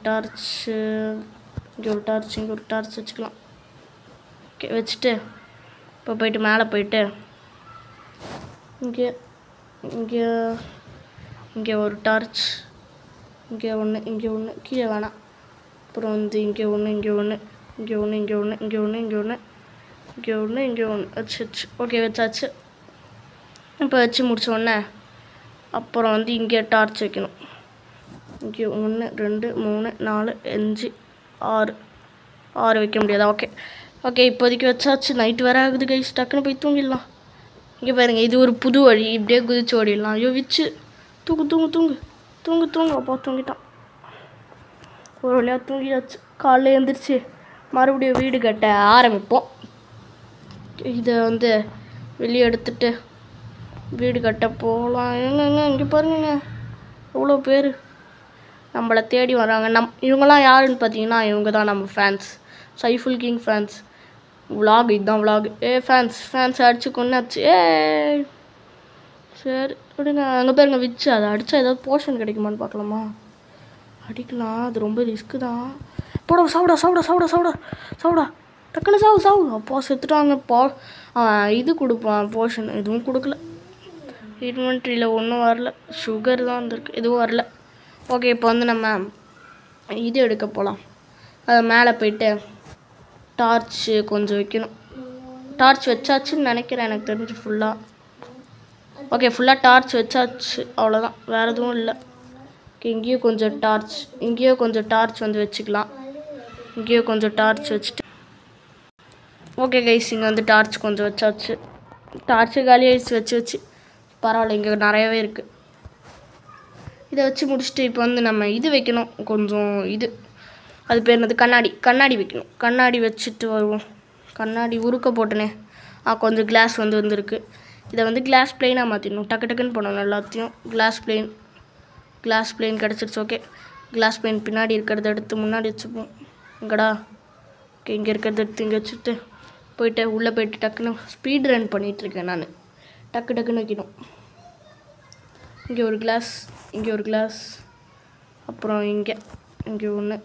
டார்ச் வச்சுக்கலாம். ஓகே, வச்சுட்டு இப்போ போயிட்டு மேலே போயிட்டு இங்கே ஒரு டார்ச், இங்கே ஒன்று கீழே வேணாம். அப்புறம் வந்து இங்கே ஒன்று வச்சு. ஓகே, வச்சாச்சு. இப்போ வச்சு முடிச்சோடனே அப்புறம் வந்து இங்கே டார்ச் வைக்கணும். இங்கே 1 2 3 4 5 6 வைக்க முடியாதா? ஓகே, இப்போதைக்கு வச்சாச்சு. நைட்டு வேறு ஆகுது கைஸ், டக்குன்னு போய் தூங்கிடலாம். இங்கே பாருங்கள், இது ஒரு புது வழி, இப்படியே குதிச்சு ஓடிடலாம். ஐயோ விச்சு, தூங்கு. அப்பா தூங்கிட்டான். ஒரு வழியாக தூங்கியாச்சு. காலையில் எழுந்திரிச்சு மறுபடியும் வீடு கட்ட ஆரம்பிப்போம். இதை வந்து வெளியே எடுத்துட்டு வீடு கட்ட போகலாம். இங்கே பாருங்க, எவ்வளோ பேர் நம்மளை தேடி வராங்க. இவங்கெல்லாம் யாருன்னு பார்த்தீங்கன்னா, இவங்க தான் நம்ம fans, Saiful king fans. Vlog இதுதான் விலாக். ஃபேன்ஸ் அடிச்சு கொண்டாச்சு. சரி அப்படிங்க. அங்கே பாருங்க விச்சு அதை அடித்தா ஏதாவது போர்ஷன் கிடைக்குமான்னு பார்க்கலாமா? அடிக்கலாம், அது ரொம்ப ரிஸ்க்கு தான். போட சாப்பிடா டக்குன்னு சாவு. அப்பா செத்துட்டாங்கப்பா. இது கொடுப்பான் போர்ஷன், எதுவும் கொடுக்கல. இன்வென்ட்ரியில் ஒன்றும் வரல, சுகர் தான் வந்துருக்கு, எதுவும் வரல. ஓகே, இப்போ வந்து நம்ம இது எடுக்க போகலாம். அது மேலே போயிட்டு டார்ச்சு கொஞ்சம் வைக்கணும். டார்ச் வச்சாச்சுன்னு நினைக்கிறேன், எனக்கு தெரிஞ்சு ஃபுல்லாக. ஓகே, ஃபுல்லாக டார்ச் வச்சாச்சு, அவ்வளோதான், வேறு எதுவும் இல்லை. ஓகே, இங்கேயும் கொஞ்சம் டார்ச் வந்து வச்சுக்கலாம். இங்கேயும் கொஞ்சம் டார்ச் வச்சுட்டு ஓகே கைஸ், இங்கே வந்து டார்ச் கொஞ்சம் வச்சாச்சு. டார்ச்சு காலி ஆகிடுச்சு வச்சு பரவாயில்ல, இங்கே நிறையவே இருக்குது. இதை வச்சு முடிச்சுட்டு இப்போ வந்து நம்ம இது வைக்கணும். கொஞ்சம் இது அது பேர் என்னது, கண்ணாடி வைக்கணும். கண்ணாடி வச்சுட்டு வருவோம். கண்ணாடி உருக்க போட்டனே, கொஞ்சம் கிளாஸ் வந்துருக்கு. இதை வந்து கிளாஸ் பிளெயினாக மாற்றிடணும். டக்குன்னு பண்ணணும் எல்லாத்தையும். கிளாஸ் பிளெயின் கிடச்சிருச்சு. ஓகே, கிளாஸ் பிளெயின் பின்னாடி இருக்கிறத எடுத்து முன்னாடி வச்சுப்போம். இங்கடா. ஓகே, இங்கே இருக்கிறத எடுத்து இங்கே வச்சுட்டு போயிட்டு உள்ளே போயிட்டு டக்குன்னு ஸ்பீட் ரன் பண்ணிகிட்ருக்கேன் நான். டக்குன்னு வைக்கணும். இங்கே ஒரு கிளாஸ், அப்புறம் இங்கே ஒன்று,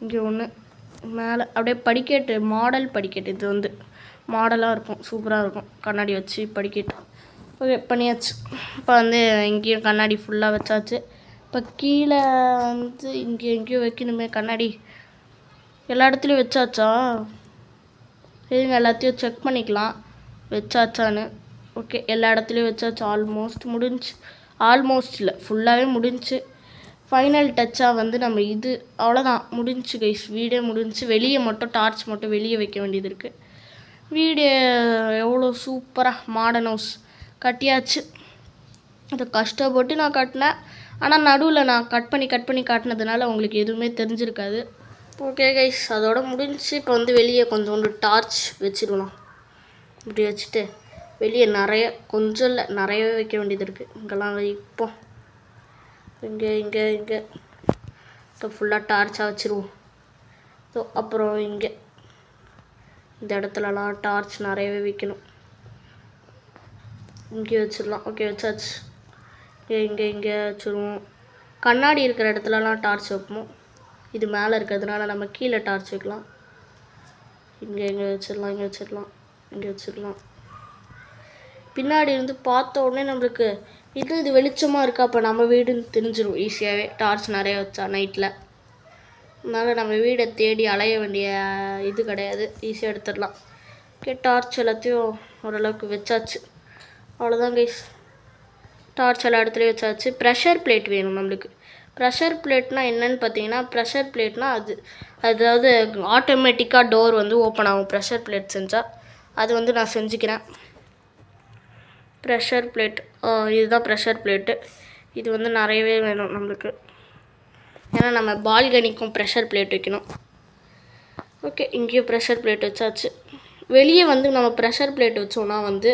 இங்கே ஒன்று மேலே அப்படியே படிக்கட்டு, மாடல் படிக்கட்டு. இது வந்து மாடலாக இருக்கும், சூப்பராக இருக்கும். கண்ணாடி வச்சு படிக்கட்டு. ஓகே, பண்ணியாச்சு. இப்போ வந்து இங்கேயும் கண்ணாடி ஃபுல்லாக வச்சாச்சு. இப்போ கீழே வந்து எங்கேயோ வைக்கணுமே கண்ணாடி. எல்லா இடத்துலையும் வச்சாச்சா? சரிங்க, எல்லாத்தையும் செக் பண்ணிக்கலாம் வச்சாச்சான்னு. ஓகே, எல்லா இடத்துலையும் வச்சாச்சு. ஆல்மோஸ்ட் இல்லை, ஃபுல்லாகவே முடிஞ்சு. ஃபைனல் டச்சாக வந்து நம்ம இது அவ்வளோதான், முடிஞ்சு கைஸ். வீடே முடிஞ்சு. வெளியே மட்டும் டார்ச் மட்டும் வெளியே வைக்க வேண்டியது இருக்குது. வீடு எவ்வளோ சூப்பராக மாடர்ன் ஹவுஸ் கட்டியாச்சு. அதை கஷ்டப்பட்டு நான் கட்டினேன். ஆனால் நடுவில் நான் கட் பண்ணி காட்டினதுனால உங்களுக்கு எதுவுமே தெரிஞ்சிருக்காது. ஓகே கைஸ், அதோட முடிஞ்சு. இப்போ வந்து வெளியே கொஞ்சோண்டு டார்ச் வச்சிடலாம். இப்படி வச்சுட்டு வெளியே கொஞ்சம் இல்லை, நிறையவே வைக்க வேண்டியது இருக்குது. இங்கெல்லாம் இப்போ இங்கே இப்போ ஃபுல்லாக டார்ச்சாக வச்சுருவோம். ஸோ அப்புறம் இங்கே இந்த இடத்துலலாம் டார்ச் நிறையவே வைக்கணும். இங்கே வச்சிடலாம். ஓகே, வச்சாச்சு. இங்கே வச்சுருவோம். கண்ணாடி இருக்கிற இடத்துலலாம் டார்ச் வைப்போம். இது மேலே இருக்கிறதுனால நம்ம கீழே டார்ச் வைக்கலாம். இங்கே வச்சிடலாம். பின்னாடி இருந்து பார்த்த உடனே நம்மளுக்கு இது வெளிச்சமாக இருக்குது, அப்போ நம்ம வீடுன்னு தெரிஞ்சிடும் ஈஸியாகவே. டார்ச் நிறைய வச்சா நைட்டில். அதனால் நம்ம வீடை தேடி அலைய வேண்டிய இது கிடையாது, ஈஸியாக எடுத்துடலாம். ஓகே, டார்ச் எல்லாத்தையும் ஓரளவுக்கு வச்சாச்சு. அவ்வளோதான் கைஸ், டார்ச் எல்லா இடத்துலையும் வச்சாச்சு. ப்ரெஷர் பிளேட் வேணும் நம்மளுக்கு. ப்ரெஷர் பிளேட்னால் என்னென்னு பார்த்தீங்கன்னா, ப்ரெஷர் பிளேட்னால் அதாவது ஆட்டோமேட்டிக்காக டோர் வந்து ஓப்பன் ஆகும் ப்ரெஷர் பிளேட் செஞ்சால். அது வந்து நான் செஞ்சுக்கிறேன். ப்ரெஷர் பிளேட், இதுதான் ப்ரெஷர் பிளேட்டு. இது வந்து நிறையவே வேணும் நம்மளுக்கு, ஏன்னா நம்ம பால்கனிக்கும் ப்ரெஷர் பிளேட் வைக்கணும். ஓகே, இங்கேயும் ப்ரெஷர் பிளேட் வச்சாச்சு. வெளியே வந்து நம்ம ப்ரெஷர் பிளேட் வச்சோன்னா வந்து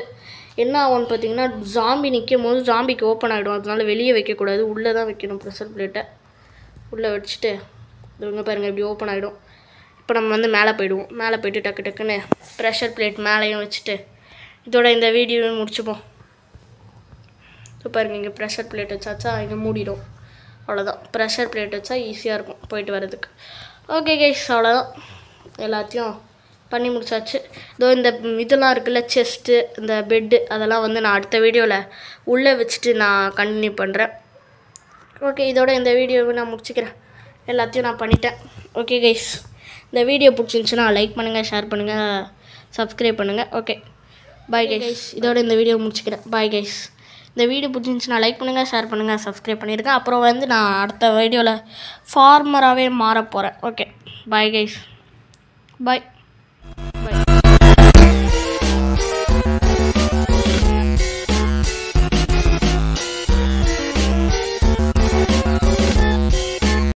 என்ன ஆகும்னு பார்த்தீங்கன்னா, ஜாம்பி நிற்கும் போது ஜாம்பிக்கு ஓப்பன் ஆகிடும். அதனால வெளியே வைக்கக்கூடாது, உள்ளே தான் வைக்கணும் ப்ரெஷர் பிளேட்டை. உள்ளே வச்சுட்டு இவங்க பாருங்கள் இப்படி ஓப்பன் ஆகிடும். இப்போ நம்ம வந்து மேலே போயிடுவோம். மேலே போய்ட்டு டக்குன்னு ப்ரெஷர் பிளேட் மேலேயும் வச்சுட்டு இதோட இந்த வீடியோவை முடிச்சுப்போம். இப்போ பாருங்கள், இங்கே ப்ரெஷர் பிளேட் வச்சாச்சா, இங்கே மூடிடும். அவ்வளோதான், ப்ரெஷர் பிளேட் வச்சா ஈஸியாக இருக்கும் போயிட்டு வர்றதுக்கு. ஓகே கைஸ், அவ்வளோதான், எல்லாத்தையும் பண்ணி முடிச்சாச்சு. இதோ இந்த இதெல்லாம் இருக்குல்ல, செஸ்ட்டு, இந்த பெட்டு, அதெல்லாம் வந்து நான் அடுத்த வீடியோவில் உள்ளே வச்சுட்டு நான் கண்டினியூ பண்ணுறேன். ஓகே, இதோட இந்த வீடியோவை நான் முடிச்சுக்கிறேன். எல்லாத்தையும் நான் பண்ணிட்டேன். ஓகே கைஸ், இந்த வீடியோ பிடிச்சிருந்துச்சுன்னா லைக் பண்ணுங்கள், ஷேர் பண்ணுங்கள், சப்ஸ்கிரைப் பண்ணுங்கள். Okay, bye guys. இதோட இந்த வீடியோ முடிச்சுக்கிறேன். Bye guys. இந்த வீடியோ பிடிச்சிருந்துச்சுன்னா லைக் பண்ணுங்கள், ஷேர் பண்ணுங்கள், சப்ஸ்கிரைப் பண்ணியிருக்கேன். அப்புறம் வந்து நான் அடுத்த வீடியோவில் ஃபார்மராகவே மாற போகிறேன். ஓகே, பாய் கைஸ், பாய்.